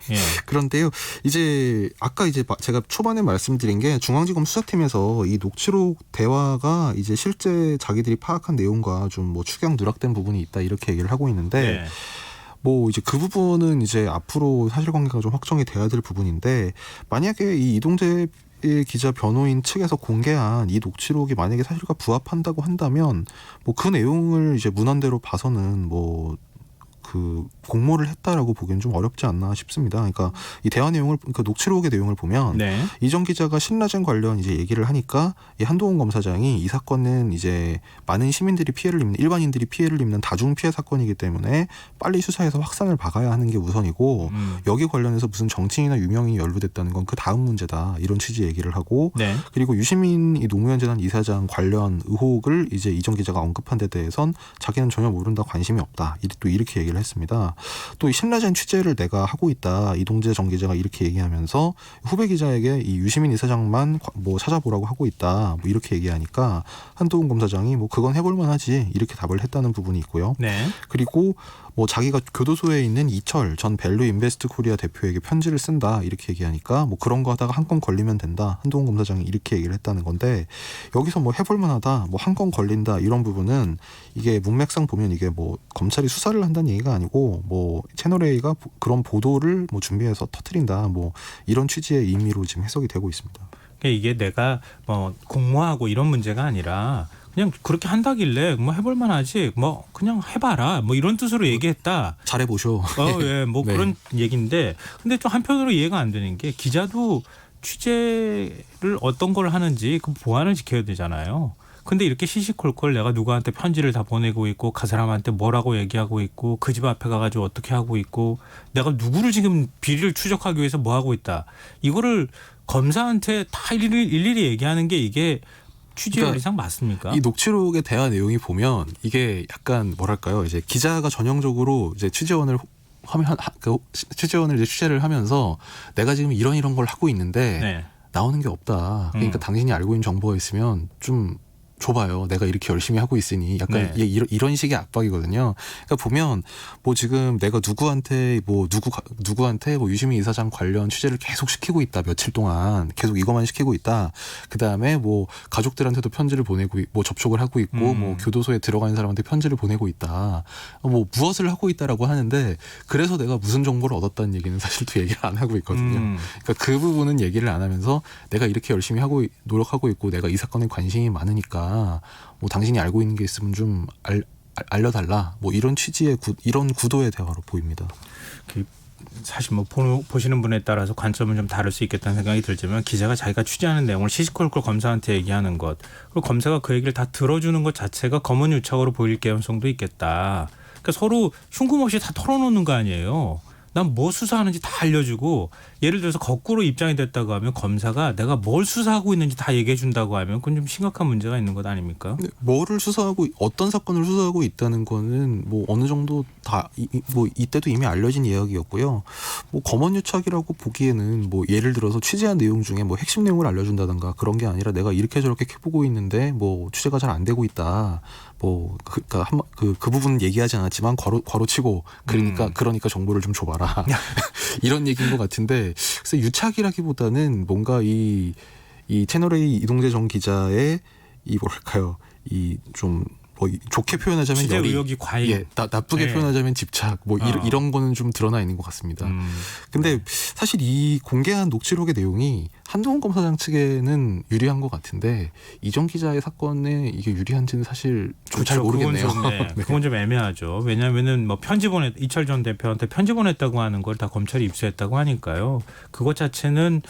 B: 예.
D: 그런데요. 이제 아까 이제 제가 초반에 말씀드린 게 중앙지검 수사팀에서 이 녹취록 대화가 이제 실제 자기들이 파악한 내용과 좀 뭐 축약 누락된 부분이 있다 이렇게 얘기를 하고 있는데
B: 네.
D: 뭐 이제 그 부분은 이제 앞으로 사실관계가 좀 확정이 돼야 될 부분인데 만약에 이 이동재 기자 변호인 측에서 공개한 이 녹취록이 만약에 사실과 부합한다고 한다면 뭐 그 내용을 이제 문헌대로 봐서는 뭐 그 공모를 했다라고 보기엔 좀 어렵지 않나 싶습니다. 그러니까 이 대화 내용을 그 녹취록의 내용을 보면
B: 네.
D: 이정 기자가 신라젠 관련 이제 얘기를 하니까 이 한동훈 검사장이 이 사건은 이제 많은 시민들이 피해를 입는 일반인들이 피해를 입는 다중 피해 사건이기 때문에 빨리 수사해서 확산을 박아야 하는 게 우선이고 여기 관련해서 무슨 정치인이나 유명인이 연루됐다는 건 그 다음 문제다 이런 취지 얘기를 하고
B: 네.
D: 그리고 유시민 이 노무현 재단 이사장 관련 의혹을 이제 이정 기자가 언급한 데 대해선 자기는 전혀 모른다 관심이 없다 또 이렇게 얘기를 했습니다. 또 이 신라젠 취재를 내가 하고 있다. 이동재 전 기자가 이렇게 얘기하면서 후배 기자에게 이 유시민 이사장만 뭐 찾아보라고 하고 있다. 뭐 이렇게 얘기하니까 한동훈 검사장이 뭐 그건 해볼 만하지 이렇게 답을 했다는 부분이 있고요.
B: 네.
D: 그리고 뭐 자기가 교도소에 있는 이철 전 밸류 인베스트 코리아 대표에게 편지를 쓴다 이렇게 얘기하니까 뭐 그런 거 하다가 한 건 걸리면 된다. 한동훈 검사장이 이렇게 얘기를 했다는 건데 여기서 뭐 해볼 만하다. 뭐 한 건 걸린다 이런 부분은 이게 문맥상 보면 이게 뭐 검찰이 수사를 한다는 얘기가 아니고 뭐 채널A가 그런 보도를 뭐 준비해서 터뜨린다. 뭐 이런 취지의 의미로 지금 해석이 되고 있습니다.
B: 이게 내가 뭐 공모하고 이런 문제가 아니라 그냥 그렇게 한다길래 뭐 해볼 만하지 뭐 그냥 해봐라 뭐 이런 뜻으로 얘기했다.
D: 잘해보쇼.
B: 예, 뭐
D: 네.
B: 그런 얘기인데 근데 또 한편으로 이해가 안 되는 게 기자도 취재를 어떤 걸 하는지 그 보안을 지켜야 되잖아요. 근데 이렇게 시시콜콜 내가 누구한테 편지를 다 보내고 있고 그 사람한테 뭐라고 얘기하고 있고 그 집 앞에 가가지고 어떻게 하고 있고 내가 누구를 지금 비리를 추적하기 위해서 뭐 하고 있다. 이거를 검사한테 다 일일이 얘기하는 게 이게 취재 요리상 맞습니까?
D: 이 녹취록의 대화 내용이 보면 이게 약간 뭐랄까요? 이제 기자가 전형적으로 이제 취재원을 이제 취재를 하면서 내가 지금 이런 걸 하고 있는데
B: 네.
D: 나오는 게 없다. 그러니까 당신이 알고 있는 정보가 있으면 좀 줘봐요. 내가 이렇게 열심히 하고 있으니 약간
B: 네.
D: 이런 식의 압박이거든요. 그러니까 보면 뭐 지금 내가 누구한테 뭐 유시민 이사장 관련 취재를 계속 시키고 있다. 며칠 동안 계속 이것만 시키고 있다. 그 다음에 뭐 가족들한테도 편지를 보내고 뭐 접촉을 하고 있고 뭐 교도소에 들어가는 사람한테 편지를 보내고 있다. 뭐 무엇을 하고 있다라고 하는데 그래서 내가 무슨 정보를 얻었다는 얘기는 사실 또 얘기를 안 하고 있거든요. 그러니까 그 부분은 얘기를 안 하면서 내가 이렇게 열심히 노력하고 있고 내가 이 사건에 관심이 많으니까 뭐 당신이 알고 있는 게 있으면 좀 알려달라. 뭐 이런 취지의 이런 구도의 대화로 보입니다.
B: 사실 뭐 보시는 분에 따라서 관점은 좀 다를 수 있겠다는 생각이 들지만 기자가 자기가 취재하는 내용을 시시콜콜 검사한테 얘기하는 것 그리고 검사가 그 얘기를 다 들어주는 것 자체가 검언 유착으로 보일 개연성도 있겠다. 그러니까 서로 흉금없이 다 털어놓는 거 아니에요. 난 뭐 수사하는지 다 알려주고 예를 들어서 거꾸로 입장이 됐다고 하면 검사가 내가 뭘 수사하고 있는지 다 얘기해 준다고 하면 그건 좀 심각한 문제가 있는 것 아닙니까?
D: 뭐를 수사하고 어떤 사건을 수사하고 있다는 거는 뭐 어느 정도 다 뭐 이때도 이미 알려진 이야기였고요. 뭐 검언유착이라고 보기에는 뭐 예를 들어서 취재한 내용 중에 뭐 핵심 내용을 알려준다든가 그런 게 아니라 내가 이렇게 저렇게 해보고 있는데 뭐 취재가 잘 안 되고 있다. 뭐 그 부분은 얘기하지 않았지만 괄호치고 그러니까 정보를 좀 줘봐라 이런 얘기인 것 같은데 그래서 유착이라기보다는 뭔가 이 채널A 이동재 전 기자의 이 뭐랄까요 이 좀 뭐 좋게 표현하자면
B: 취재 의혹이 과잉,
D: 예, 나쁘게
B: 네.
D: 표현하자면 집착, 뭐 이런 거는 좀 드러나 있는 것 같습니다. 근데 사실 이 공개한 녹취록의 내용이 한동훈 검사장 측에는 유리한 것 같은데 이전 기자의 사건에 이게 유리한지는 사실 좀 잘 모르겠네요.
B: 그건 좀, 네. 그건 좀 애매하죠. 왜냐하면은 뭐 이철 전 대표한테 편지 보냈다고 하는 걸 다 검찰이 입수했다고 하니까요. 그것 자체는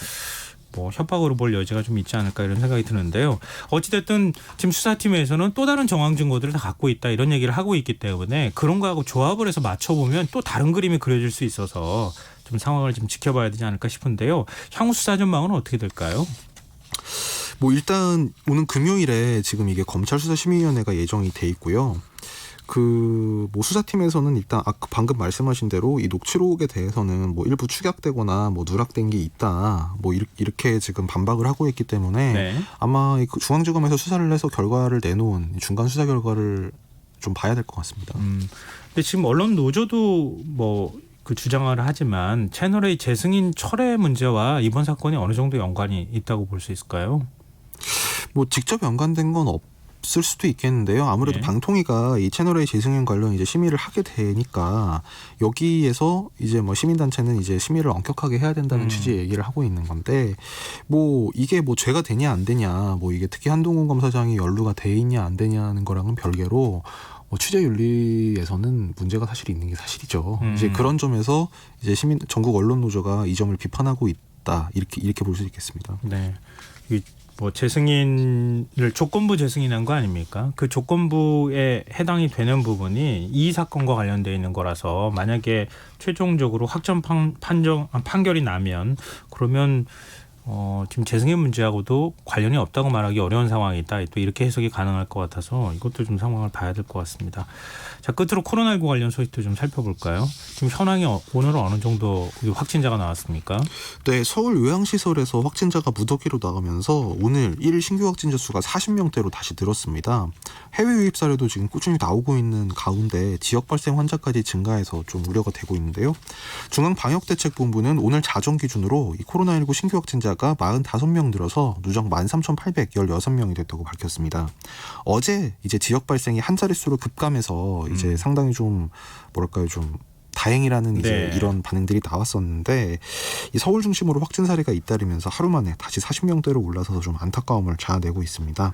B: 뭐 협박으로 볼 여지가 좀 있지 않을까 이런 생각이 드는데요. 어찌됐든 지금 수사팀에서는 또 다른 정황 증거들을 다 갖고 있다 이런 얘기를 하고 있기 때문에 그런 거하고 조합을 해서 맞춰보면 또 다른 그림이 그려질 수 있어서 좀 상황을 좀 지켜봐야 되지 않을까 싶은데요. 향후 수사 전망은 어떻게 될까요?
D: 뭐 일단 오는 금요일에 지금 이게 검찰수사심의위원회가 예정이 돼 있고요. 뭐 수사팀에서는 일단 방금 말씀하신 대로 이 녹취록에 대해서는 뭐 일부 축약되거나 뭐 누락된 게 있다 뭐 이렇게 지금 반박을 하고 있기 때문에
B: 네.
D: 아마 중앙지검에서 수사를 해서 결과를 내놓은 중간 수사 결과를 좀 봐야 될 것 같습니다.
B: 근데 지금 언론 노조도 뭐 그 주장을 하지만 채널A 재승인 철회 문제와 이번 사건이 어느 정도 연관이 있다고 볼 수 있을까요?
D: 뭐 직접 연관된 건 없을 수도 있겠는데요. 아무래도
B: 네.
D: 방통위가 이 채널A 재승인 관련 이제 심의를 하게 되니까 여기에서 이제 뭐 시민단체는 이제 심의를 엄격하게 해야 된다는 취지의 얘기를 하고 있는 건데 뭐 이게 뭐 죄가 되냐 안 되냐 뭐 이게 특히 한동훈 검사장이 연루가 돼 있냐 안 되냐는 거랑은 별개로 뭐 취재 윤리에서는 문제가 사실 있는 게 사실이죠. 이제 그런 점에서 이제 전국 언론 노조가 이 점을 비판하고 있다 이렇게 볼 수 있겠습니다.
B: 네. 뭐 재승인을 조건부 재승인한 거 아닙니까? 그 조건부에 해당이 되는 부분이 이 사건과 관련되어 있는 거라서 만약에 최종적으로 확정 판결이 나면 그러면 지금 재승인 문제하고도 관련이 없다고 말하기 어려운 상황이 있다. 또 이렇게 해석이 가능할 것 같아서 이것도 좀 상황을 봐야 될 것 같습니다. 자, 끝으로 코로나19 관련 소식도 좀 살펴볼까요? 지금 현황이 오늘은 어느 정도 확진자가 나왔습니까?
D: 네, 서울 요양시설에서 확진자가 무더기로 나가면서 오늘 1일 신규 확진자 수가 40명대로 다시 늘었습니다. 해외 유입 사례도 지금 꾸준히 나오고 있는 가운데 지역 발생 환자까지 증가해서 좀 우려가 되고 있는데요. 중앙방역대책본부는 오늘 자정 기준으로 이 코로나19 신규 확진자가 45명 늘어서 누적 13,816명이 됐다고 밝혔습니다. 어제 이제 지역 발생이 한 자릿수로 급감해서 이제 상당히 좀 뭐랄까요 좀 다행이라는 이제
B: 네.
D: 이런 반응들이 나왔었는데 이 서울 중심으로 확진 사례가 잇따르면서 하루 만에 다시 40명대로 올라서서 좀 안타까움을 자아내고 있습니다.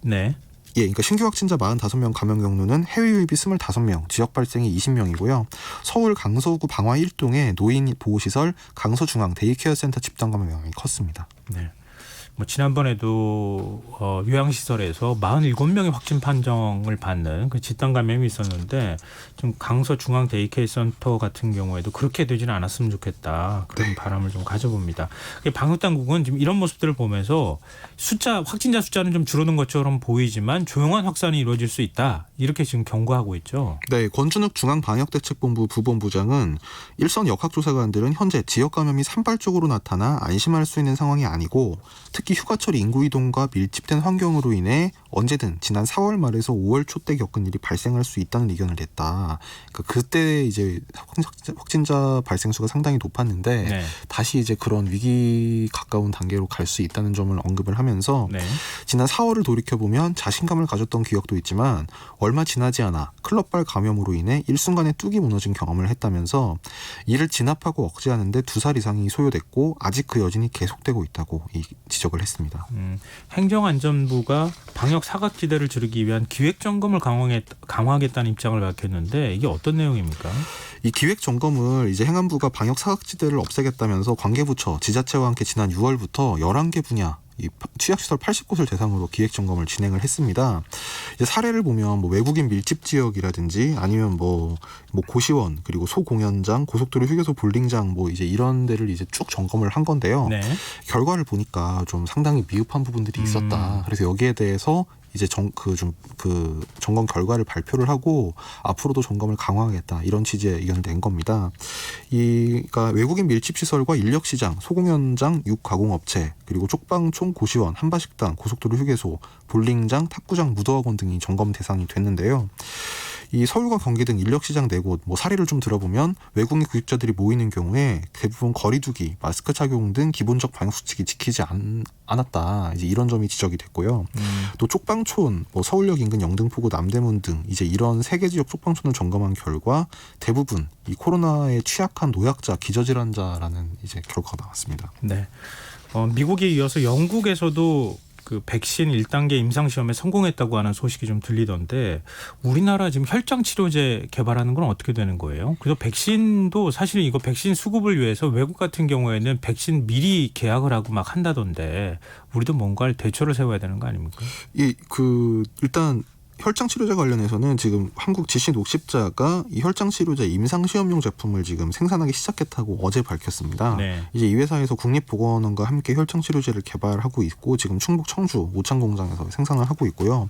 B: 네.
D: 예, 그러니까 신규 확진자 45명 감염 경로는 해외 유입이 25명, 지역 발생이 20명이고요. 서울 강서구 방화 1동의 노인 보호시설 강서중앙 데이케어 센터 집단 감염이 컸습니다.
B: 네. 뭐 지난번에도 요양시설에서 47명의 확진 판정을 받는 그 집단 감염이 있었는데 좀 강서 중앙 데이케어 센터 같은 경우에도 그렇게 되지는 않았으면 좋겠다 그런
D: 네.
B: 바람을 좀 가져봅니다. 방역 당국은 지금 이런 모습들을 보면서 확진자 숫자는 좀 줄어든 것처럼 보이지만 조용한 확산이 이루어질 수 있다 이렇게 지금 경고하고 있죠.
D: 네, 권준욱 중앙방역대책본부 부본부장은 일선 역학조사관들은 현재 지역 감염이 산발적으로 나타나 안심할 수 있는 상황이 아니고 특히 휴가철 인구 이동과 밀집된 환경으로 인해 언제든 지난 4월 말에서 5월 초 때 겪은 일이 발생할 수 있다는 의견을 냈다. 그러니까 그때 이제 확진자 발생 수가 상당히 높았는데
B: 네.
D: 다시 이제 그런 위기 가까운 단계로 갈 수 있다는 점을 언급을 하면서
B: 네.
D: 지난 4월을 돌이켜보면 자신감을 가졌던 기억도 있지만 얼마 지나지 않아 클럽발 감염으로 인해 일순간에 뚝이 무너진 경험을 했다면서 이를 진압하고 억제하는데 2살 이상이 소요됐고 아직 그 여진이 계속되고 있다고 지적을 했습니다.
B: 행정안전부가 방역 사각지대를 줄이기 위한 기획점검을 강화하겠다는 입장을 밝혔는데 이게 어떤 내용입니까?
D: 이 기획점검을 이제 행안부가 방역 사각지대를 없애겠다면서 관계부처, 지자체와 함께 지난 6월부터 11개 분야 이 취약시설 80곳을 대상으로 기획 점검을 진행을 했습니다. 이제 사례를 보면 뭐 외국인 밀집 지역이라든지 아니면 뭐 고시원 그리고 소공연장, 고속도로 휴게소, 볼링장 뭐 이제 이런 데를 이제 쭉 점검을 한 건데요.
B: 네.
D: 결과를 보니까 좀 상당히 미흡한 부분들이 있었다. 그래서 여기에 대해서 이제 그 점검 결과를 발표를 하고 앞으로도 점검을 강화하겠다 이런 취지의 의견을 낸 겁니다. 그러니까 외국인 밀집 시설과 인력 시장, 소공연장, 육가공업체 그리고 쪽방촌, 고시원, 한바식당, 고속도로 휴게소, 볼링장, 탁구장, 무도학원 등이 점검 대상이 됐는데요. 이 서울과 경기 등 인력시장 4곳 뭐 사례를 좀 들어보면 외국인 구입자들이 모이는 경우에 대부분 거리두기, 마스크 착용 등 기본적 방역수칙이 지키지 않았다. 이제 이런 점이 지적이 됐고요. 또 쪽방촌, 뭐 서울역 인근 영등포구, 남대문 등 이제 이런 3개 지역 쪽방촌을 점검한 결과 대부분 이 코로나에 취약한 노약자, 기저질환자라는 이제 결과가 나왔습니다.
B: 네. 미국에 이어서 영국에서도 그 백신 1단계 임상시험에 성공했다고 하는 소식이 좀 들리던데 우리나라 지금 혈장 치료제 개발하는 건 어떻게 되는 거예요? 그래서 백신도 사실 이거 백신 수급을 위해서 외국 같은 경우에는 백신 미리 계약을 하고 막 한다던데 우리도 뭔가를 대처를 세워야 되는 거 아닙니까?
D: 일단 혈장 치료제 관련해서는 지금 한국 지시 녹십자가 이 혈장 치료제 임상 시험용 제품을 지금 생산하기 시작했다고 어제 밝혔습니다.
B: 네.
D: 이제 이 회사에서 국립보건원과 함께 혈장 치료제를 개발하고 있고 지금 충북 청주 오창 공장에서 생산을 하고 있고요.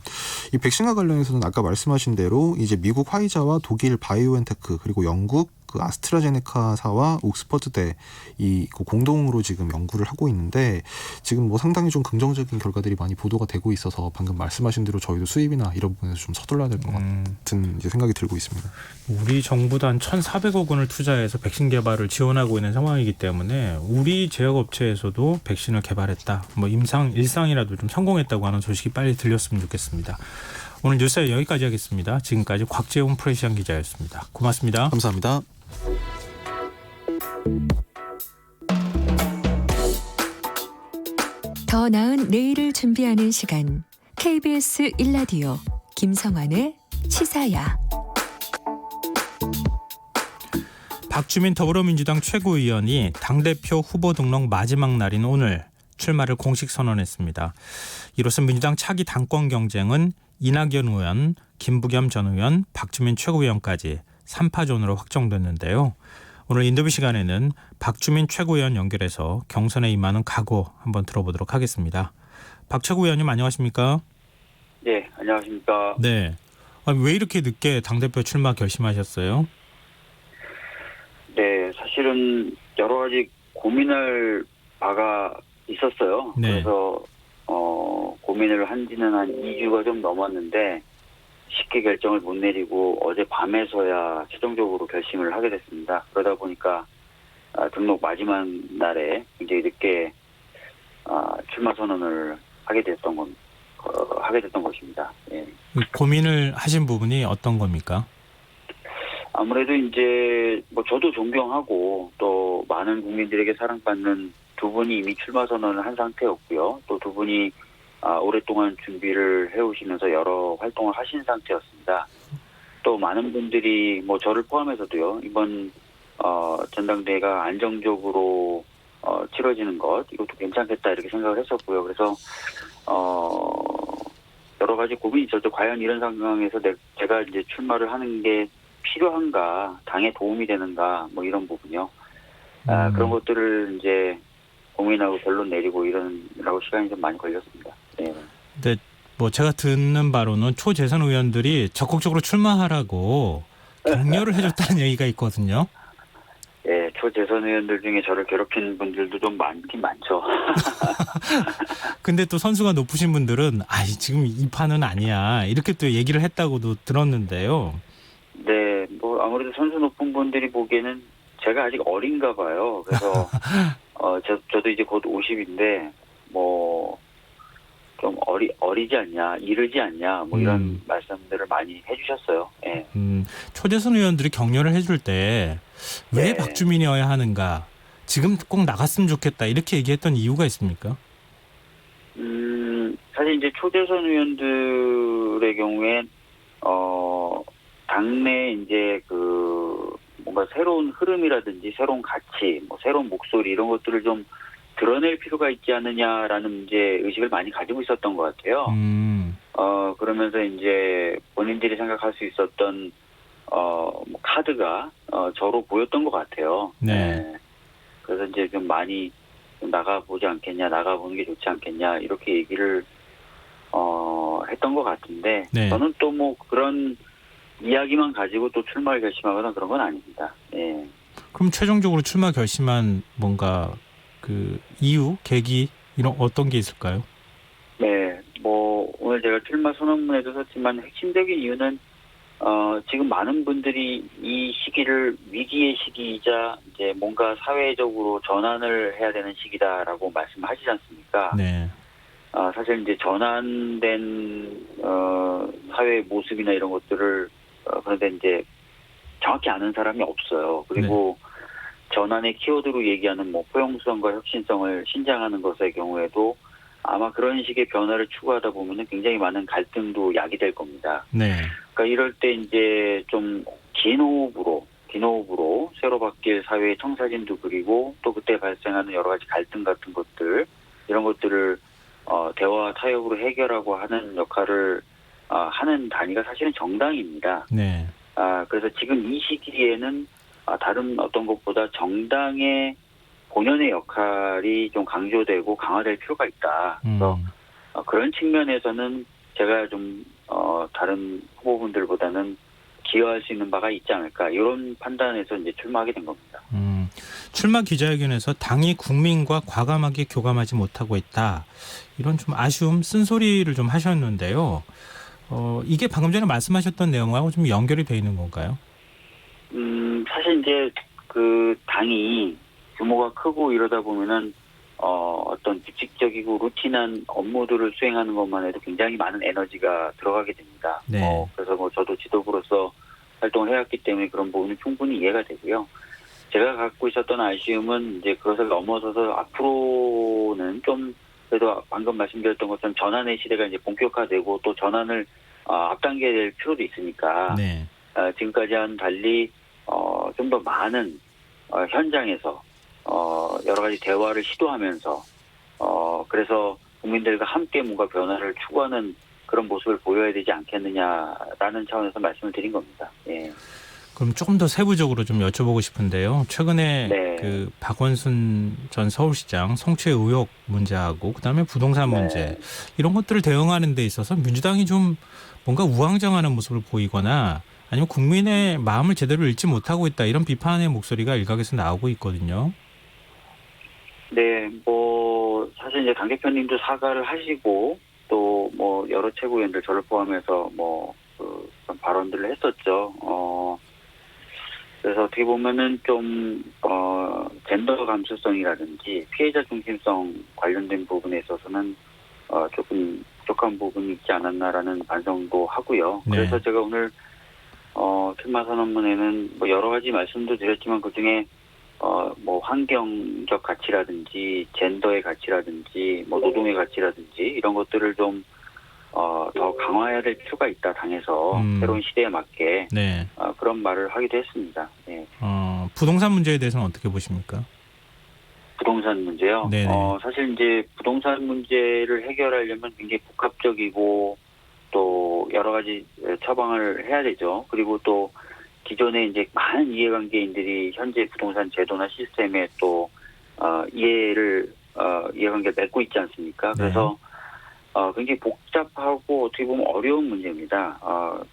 D: 이 백신과 관련해서는 아까 말씀하신 대로 이제 미국 화이자와 독일 바이오엔테크 그리고 영국 그 아스트라제네카사와 옥스퍼드대 이 공동으로 지금 연구를 하고 있는데 지금 뭐 상당히 좀 긍정적인 결과들이 많이 보도가 되고 있어서 방금 말씀하신 대로 저희도 수입이나 이런 부분에서 좀 서둘러야 될 것 같은 이제 생각이 들고 있습니다.
B: 우리 정부도 한 1,400억 원을 투자해서 백신 개발을 지원하고 있는 상황이기 때문에 우리 제약업체에서도 백신을 개발했다. 뭐 일상이라도 좀 성공했다고 하는 소식이 빨리 들렸으면 좋겠습니다. 오늘 뉴스에 여기까지 하겠습니다. 지금까지 곽재훈 프레시안 기자였습니다. 고맙습니다.
D: 감사합니다.
C: 더 나은 내일을 준비하는 시간 KBS 1라디오 김성환의 시사야.
B: 박주민 더불어민주당 최고위원이 당대표 후보 등록 마지막 날인 오늘 출마를 공식 선언했습니다. 이로써 민주당 차기 당권 경쟁은 이낙연 의원, 김부겸 전 의원, 박주민 최고위원까지 3파전으로 확정됐는데요. 오늘 인터뷰 시간에는 박주민 최고위원 연결해서 경선에 임하는 각오 한번 들어보도록 하겠습니다. 박 최고위원님 안녕하십니까?
E: 네, 안녕하십니까?
B: 네. 왜 이렇게 늦게 당대표 출마 결심하셨어요?
E: 네, 사실은 여러 가지 고민할 바가 있었어요.
B: 네.
E: 그래서 고민을 한 지는 한 2주가 좀 넘었는데 쉽게 결정을 못 내리고 어제 밤에서야 최종적으로 결심을 하게 됐습니다. 그러다 보니까 등록 마지막 날에 굉장히 늦게 출마 선언을 하게 됐던 것입니다. 예.
B: 고민을 하신 부분이 어떤 겁니까?
E: 아무래도 이제 뭐 저도 존경하고 또 많은 국민들에게 사랑받는 두 분이 이미 출마 선언을 한 상태였고요. 또 두 분이 오랫동안 준비를 해오시면서 여러 활동을 하신 상태였습니다. 또 많은 분들이 뭐 저를 포함해서도요. 이번 전당대회가 안정적으로 치러지는 것 이것도 괜찮겠다 이렇게 생각을 했었고요. 그래서 여러 가지 고민이 있었죠. 과연 이런 상황에서 제가 이제 출마를 하는 게 필요한가, 당에 도움이 되는가, 뭐 이런 부분이요. 그런 것들을 이제 고민하고 결론 내리고 이러느라고 시간이 좀 많이 걸렸습니다. 네.
B: 근데 뭐 제가 듣는 바로는 초재선 의원들이 적극적으로 출마하라고 격려를 해줬다는 얘기가 있거든요.
E: 예, 초재선 의원들 중에 저를 괴롭힌 분들도 좀 많긴 많죠.
B: 근데 또 선수가 높으신 분들은 지금 이 판은 아니야 이렇게 또 얘기를 했다고도 들었는데요.
E: 네, 뭐 아무래도 선수 높은 분들이 보기에는 제가 아직 어린가 봐요. 그래서 저도 이제 곧 50인데 뭐 좀 어리지 않냐, 이르지 않냐, 뭐 이런 말씀들을 많이 해주셨어요. 예.
B: 초재선 의원들이 격려를 해줄 때 왜
E: 네.
B: 박주민이어야 하는가, 지금 꼭 나갔으면 좋겠다 이렇게 얘기했던 이유가 있습니까?
E: 사실 이제 초재선 의원들의 경우에 당내 이제 뭔가 새로운 흐름이라든지 새로운 가치, 뭐 새로운 목소리 이런 것들을 좀 드러낼 필요가 있지 않느냐라는 문제 의식을 많이 가지고 있었던 것 같아요. 그러면서 이제 본인들이 생각할 수 있었던 뭐 카드가 저로 보였던 것 같아요.
B: 네.
E: 그래서 이제 좀 많이 나가보지 않겠냐, 나가보는 게 좋지 않겠냐 이렇게 얘기를 했던 것 같은데
B: 네.
E: 저는 또 뭐 그런 이야기만 가지고 또 출마를 결심하거나 그런 건 아닙니다. 예.
B: 그럼 최종적으로 출마 결심한 뭔가 그 이유, 계기 이런 어떤 게 있을까요?
E: 네, 뭐 오늘 제가 출마 선언문에도 썼지만 핵심적인 이유는 지금 많은 분들이 이 시기를 위기의 시기이자 이제 뭔가 사회적으로 전환을 해야 되는 시기다라고 말씀하시지 않습니까?
B: 네.
E: 사실 이제 전환된 사회의 모습이나 이런 것들을 그런데 이제 정확히 아는 사람이 없어요. 그리고 전환의 키워드로 얘기하는 뭐 포용성과 혁신성을 신장하는 것의 경우에도 아마 그런 식의 변화를 추구하다 보면은 굉장히 많은 갈등도 야기될 겁니다.
B: 네.
E: 그러니까 이럴 때 이제 좀 긴 호흡으로 새로 바뀔 사회의 청사진도 그리고 또 그때 발생하는 여러 가지 갈등 같은 것들 이런 것들을 대화 타협으로 해결하고 하는 역할을 하는 단위가 사실은 정당입니다.
B: 네.
E: 그래서 지금 이 시기에는 다른 어떤 것보다 정당의 본연의 역할이 좀 강조되고 강화될 필요가 있다. 그래서 그런 측면에서는 제가 좀 다른 후보분들보다는 기여할 수 있는 바가 있지 않을까 이런 판단에서 이제 출마하게 된 겁니다.
B: 출마 기자회견에서 당이 국민과 과감하게 교감하지 못하고 있다. 이런 좀 아쉬움, 쓴소리를 좀 하셨는데요. 이게 방금 전에 말씀하셨던 내용하고 좀 연결이 돼 있는 건가요?
E: 사실 이제 그 당이 규모가 크고 이러다 보면은 어떤 규칙적이고 루틴한 업무들을 수행하는 것만 해도 굉장히 많은 에너지가 들어가게 됩니다.
B: 네.
E: 그래서 뭐 저도 지도부로서 활동을 해왔기 때문에 그런 부분은 충분히 이해가 되고요. 제가 갖고 있었던 아쉬움은 이제 그것을 넘어서서 앞으로는 좀 그래도 방금 말씀드렸던 것처럼 전환의 시대가 이제 본격화되고 또 전환을 앞당겨야 될 필요도 있으니까
B: 네.
E: 지금까지와는 달리 좀 더 많은 현장에서 여러 가지 대화를 시도하면서 그래서 국민들과 함께 뭔가 변화를 추구하는 그런 모습을 보여야 되지 않겠느냐라는 차원에서 말씀을 드린 겁니다. 예.
B: 그럼 조금 더 세부적으로 좀 여쭤보고 싶은데요. 최근에
E: 네.
B: 그 박원순 전 서울시장 성추행 의혹 문제하고 그다음에 부동산
E: 네.
B: 문제 이런 것들을 대응하는 데 있어서 민주당이 좀 뭔가 우왕좌왕하는 모습을 보이거나 아니면 국민의 마음을 제대로 읽지 못하고 있다 이런 비판의 목소리가 일각에서 나오고 있거든요.
E: 네, 뭐 사실 이제 당 대표님도 사과를 하시고 또 뭐 여러 최고위원들 저를 포함해서 뭐 그런 발언들을 했었죠. 그래서 어떻게 보면은 좀 젠더 감수성이라든지 피해자 중심성 관련된 부분에 있어서는 조금 부족한 부분이 있지 않았나라는 반성도 하고요.
B: 네.
E: 그래서 제가 오늘 출마 선언문에는 뭐 여러 가지 말씀도 드렸지만 그 중에 뭐 환경적 가치라든지 젠더의 가치라든지 뭐 노동의 가치라든지 이런 것들을 좀 더 강화해야 될 필요가 있다 당에서 새로운 시대에 맞게
B: 네.
E: 그런 말을 하기도 했습니다. 네.
B: 부동산 문제에 대해서는 어떻게 보십니까?
E: 부동산 문제요.
B: 네네.
E: 사실 이제 부동산 문제를 해결하려면 굉장히 복합적이고 또 여러 가지 처방을 해야 되죠. 그리고 또 기존에 이제 많은 이해관계인들이 현재 부동산 제도나 시스템에 또 이해관계를 맺고 있지 않습니까?
B: 네.
E: 그래서 굉장히 복잡하고 어떻게 보면 어려운 문제입니다.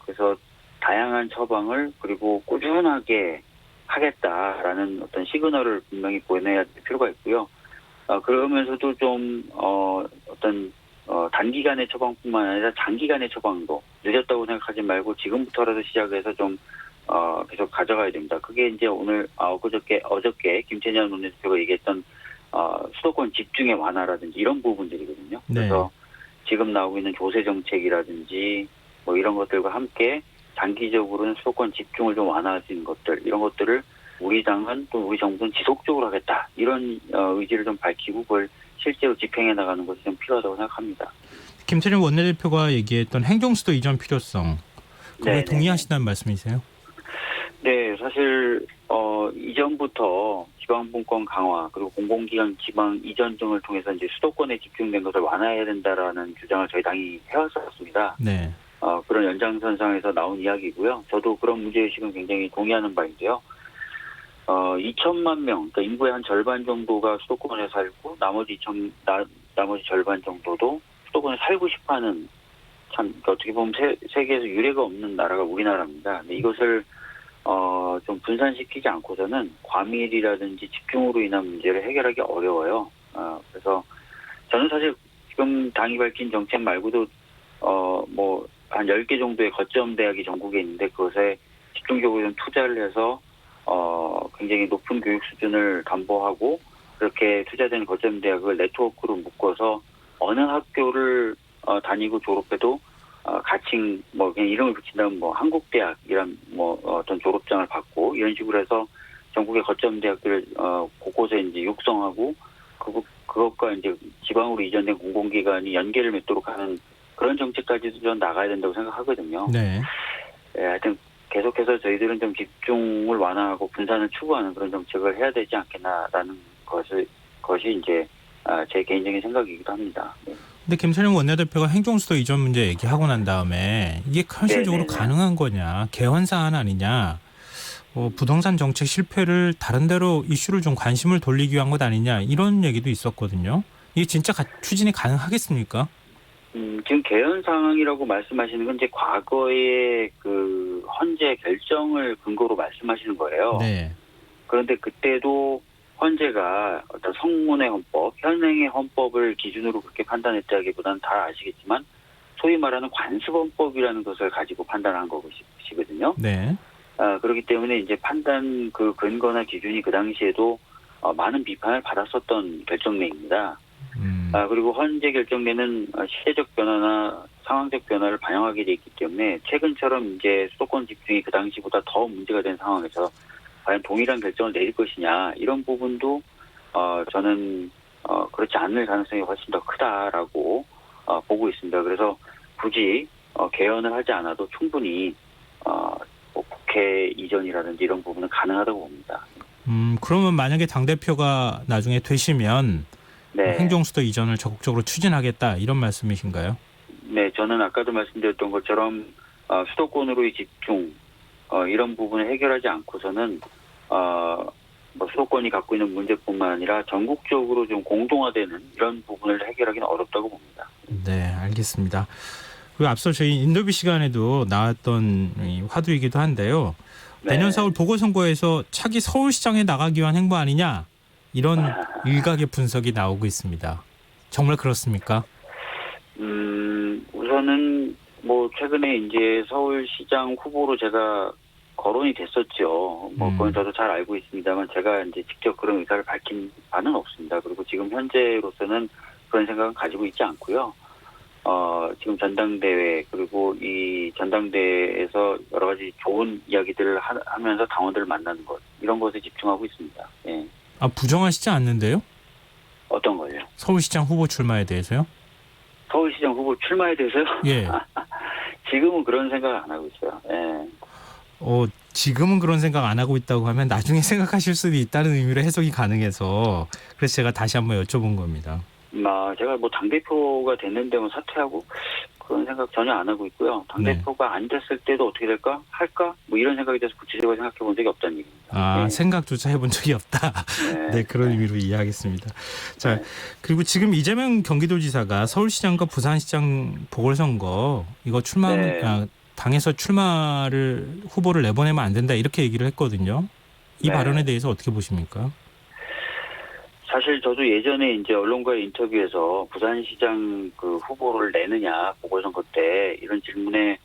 E: 그래서 다양한 처방을 그리고 꾸준하게 하겠다라는 어떤 시그널을 분명히 보내야 될 필요가 있고요. 그러면서도 좀 어떤 단기간의 처방뿐만 아니라 장기간의 처방도 늦었다고 생각하지 말고 지금부터라도 시작해서 좀 계속 가져가야 됩니다. 그게 이제 오늘 어저께 김태년 원내대표가 얘기했던 수도권 집중의 완화라든지 이런 부분들이거든요.
B: 네.
E: 그래서 지금 나오고 있는 조세 정책이라든지 뭐 이런 것들과 함께 장기적으로는 수도권 집중을 좀 완화할 수 있는 것들 이런 것들을 우리 당은 또 우리 정부는 지속적으로 하겠다 이런 의지를 좀 밝히고 그걸 실제로 집행해 나가는 것이 좀 필요하다고 생각합니다.
B: 김태년 원내대표가 얘기했던 행정수도 이전 필요성 그거에
E: 네,
B: 동의하시다는 말씀이세요?
E: 네, 사실 이전 이전부터 지방분권 강화 그리고 공공기관 지방 이전 등을 통해서 이제 수도권에 집중된 것을 완화해야 된다라는 주장을 저희 당이 해왔었습니다.
B: 네.
E: 그런 연장선상에서 나온 이야기고요. 저도 그런 문제의식은 굉장히 동의하는 바인데요. 2천만 명, 그러니까 인구의 한 절반 정도가 수도권에 살고 나머지 절반 정도도 수도권에 살고 싶어하는 참 그러니까 어떻게 보면 세계에서 유례가 없는 나라가 우리나라입니다. 근데 이것을 좀 분산시키지 않고서는 과밀이라든지 집중으로 인한 문제를 해결하기 어려워요. 그래서 저는 사실 지금 당이 밝힌 정책 말고도 뭐 한 10개 정도의 거점 대학이 전국에 있는데 그것에 집중적으로 좀 투자를 해서 굉장히 높은 교육 수준을 담보하고 그렇게 투자된 거점 대학을 네트워크로 묶어서 어느 학교를 다니고 졸업해도 가칭 뭐 그냥 이름을 붙인다면 뭐 한국대학이란 뭐 어떤 졸업장을 받고 이런 식으로 해서 전국의 거점 대학들을 곳곳에 이제 육성하고 그것과 이제 지방으로 이전된 공공기관이 연계를 맺도록 하는 그런 정책까지도 좀 나가야 된다고 생각하거든요.
B: 네.
E: 하여튼 계속해서 저희들은 좀 집중을 완화하고 분산을 추구하는 그런 정책을 해야 되지 않겠나라는 것이 이제 제 개인적인 생각이기도 합니다. 네.
B: 근데 김철영 원내대표가 행정수도 이전 문제 얘기하고 난 다음에 이게 현실적으로
E: 네네네.
B: 가능한 거냐, 개헌 사안 아니냐, 부동산 정책 실패를 다른 데로 이슈를 좀 관심을 돌리기 위한 것 아니냐 이런 얘기도 있었거든요. 이게 진짜 추진이 가능하겠습니까?
E: 지금 개헌 상황이라고 말씀하시는 건 이제 과거의 그 헌재 결정을 근거로 말씀하시는 거예요.
B: 네.
E: 그런데 그때도 헌재가 어떤 성문의 헌법, 현행의 헌법을 기준으로 그렇게 판단했다기보다는 다 아시겠지만 소위 말하는 관습헌법이라는 것을 가지고 판단한 것이거든요.
B: 네.
E: 그렇기 때문에 이제 판단 그 근거나 기준이 그 당시에도 많은 비판을 받았었던 결정례입니다. 그리고 헌재 결정례는 시대적 변화나 상황적 변화를 반영하게 돼 있기 때문에 최근처럼 이제 수도권 집중이 그 당시보다 더 문제가 된 상황에서 과연 동일한 결정을 내릴 것이냐 이런 부분도 저는 그렇지 않을 가능성이 훨씬 더 크다라고 보고 있습니다. 그래서 굳이 개헌을 하지 않아도 충분히 뭐 국회 이전이라든지 이런 부분은 가능하다고 봅니다.
B: 그러면 만약에 당대표가 나중에 되시면
E: 네.
B: 행정수도 이전을 적극적으로 추진하겠다 이런 말씀이신가요?
E: 네, 저는 아까도 말씀드렸던 것처럼 수도권으로의 집중 이런 부분을 해결하지 않고서는 뭐 수도권이 갖고 있는 문제뿐만 아니라 전국적으로 좀 공동화되는 이런 부분을 해결하기는 어렵다고 봅니다.
B: 네, 알겠습니다. 그리고 앞서 저희 인터뷰 시간에도 나왔던 이 화두이기도 한데요.
E: 네.
B: 내년 4월 보궐선거에서 차기 서울시장에 나가기 위한 행보 아니냐 이런 일각의 분석이 나오고 있습니다. 정말 그렇습니까?
E: 우선은 뭐 최근에 이제 서울시장 후보로 제가 거론이 됐었죠. 뭐 그건 저도 잘 알고 있습니다만 제가 이제 직접 그런 의사를 밝힌 바는 없습니다. 그리고 지금 현재로서는 그런 생각은 가지고 있지 않고요. 지금 전당대회 그리고 이 전당대회에서 여러 가지 좋은 이야기들을 하면서 당원들을 만나는 것 이런 것에 집중하고 있습니다. 예.
B: 부정하시지 않는데요?
E: 어떤 걸요?
B: 서울시장 후보 출마에 대해서요?
E: 서울시장 후보 출마에 대해서요?
B: 예.
E: 지금은 그런 생각 안 하고 있어요. 예.
B: 지금은 그런 생각 안 하고 있다고 하면 나중에 생각하실 수도 있다는 의미로 해석이 가능해서 그래서 제가 다시 한번 여쭤본 겁니다.
E: 제가 뭐 당대표가 됐는데 뭐 사퇴하고 그런 생각 전혀 안 하고 있고요. 당대표가 안 됐을 때도 어떻게 될까? 할까? 뭐 이런 생각에 대해서 구체적으로 생각해 본 적이 없다는 얘기입니다.
B: 생각조차 해본 적이 없다. 네, 그런 의미로 이해하겠습니다. 자, 그리고 지금 이재명 경기도지사가 서울시장과 부산시장 보궐선거 이거 당에서 출마를 후보를 내보내면 안 된다 이렇게 얘기를 했거든요. 이 발언에 대해서 어떻게 보십니까?
E: 사실 저도 예전에 이제 언론과의 인터뷰에서 부산시장 그 후보를 내느냐 보궐선거 때 이런 질문에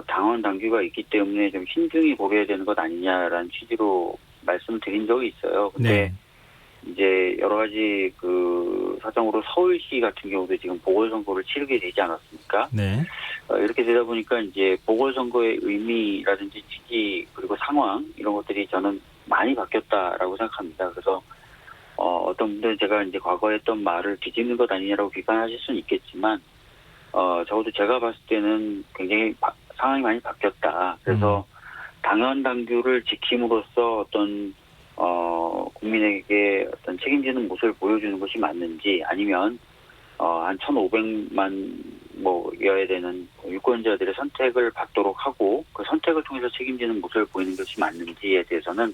E: 당원 당규가 있기 때문에 좀 신중히 고려해야 되는 것 아니냐라는 취지로 말씀을 드린 적이 있어요. 근데 이제 여러 가지 그 사정으로 서울시 같은 경우도 지금 보궐선거를 치르게 되지 않았습니까? 네. 이렇게 되다 보니까 이제 보궐선거의 의미라든지 취지 그리고 상황 이런 것들이 저는 많이 바뀌었다라고 생각합니다. 그래서 어떤 분들은 제가 이제 과거에 했던 말을 뒤집는 것 아니냐라고 비판하실 수는 있겠지만, 적어도 제가 봤을 때는 굉장히 상황이 많이 바뀌었다. 그래서 당원 당규를 지킴으로써 어떤, 국민에게 어떤 책임지는 모습을 보여주는 것이 맞는지 아니면 한 1,500만 여야 되는 유권자들의 선택을 받도록 하고 그 선택을 통해서 책임지는 모습을 보이는 것이 맞는지에 대해서는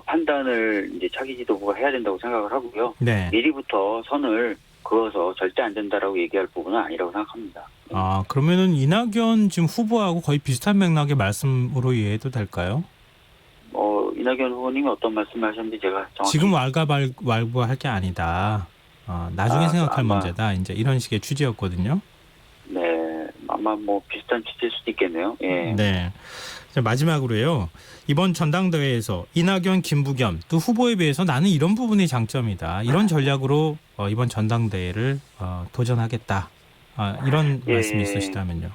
E: 판단을 이제 차기 지도부가 해야 된다고 생각을 하고요.
B: 네.
E: 미리부터 선을 그어서 절대 안 된다라고 얘기할 부분은 아니라고 생각합니다.
B: 아, 그러면은 이낙연 지금 후보하고 거의 비슷한 맥락의 말씀으로 이해해도 될까요?
E: 이낙연 후보님이 어떤 말씀을 하셨는지 제가 정확히
B: 지금 왈가왈부할 게 아니다. 나중에 생각할
E: 아마,
B: 문제다. 이제 이런 식의 취지였거든요.
E: 네, 아마 비슷한 취지일 수도 있겠네요. 예.
B: 네. 자, 마지막으로요. 이번 전당대회에서 이낙연, 김부겸 또 후보에 비해서 나는 이런 부분이 장점이다. 이런 전략으로 이번 전당대회를 도전하겠다. 이런
E: 예.
B: 말씀이 있으시다면요.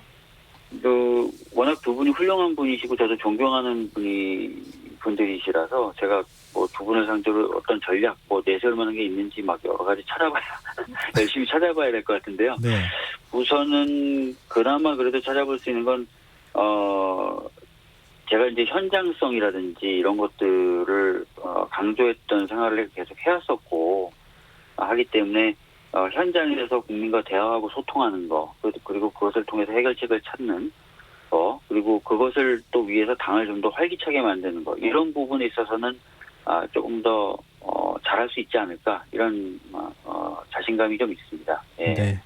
E: 워낙 두 분이 훌륭한 분이시고 저도 존경하는 분들이시라서 제가 두 분을 상대로 어떤 전략 내세울 만한 게 있는지 여러 가지 열심히 찾아봐야 될 것 같은데요.
B: 네.
E: 우선은 그나마 그래도 찾아볼 수 있는 건 제가 이제 현장성이라든지 이런 것들을 강조했던 생활을 계속 해왔었고 하기 때문에 현장에서 국민과 대화하고 소통하는 거 그리고 그것을 통해서 해결책을 찾는 거 그리고 그것을 또 위해서 당을 좀 더 활기차게 만드는 거 이런 부분에 있어서는 조금 더 잘할 수 있지 않을까 이런 자신감이 좀 있습니다. 예.
B: 네.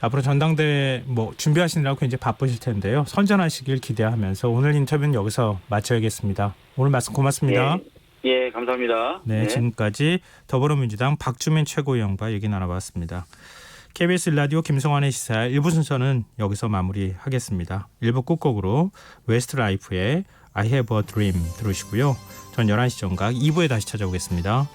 B: 앞으로 전당대회 준비하시느라고 굉장히 바쁘실 텐데요. 선전하시길 기대하면서 오늘 인터뷰는 여기서 마쳐야겠습니다. 오늘 말씀 고맙습니다.
E: 예, 감사합니다.
B: 네, 지금까지 더불어민주당 박주민 최고위원과 얘기 나눠봤습니다. KBS 라디오 김성환의 시사 1부 순서는 여기서 마무리하겠습니다. 1부 끝곡으로 웨스트라이프의 I Have a Dream 들으시고요. 전 11시 정각 2부에 다시 찾아오겠습니다.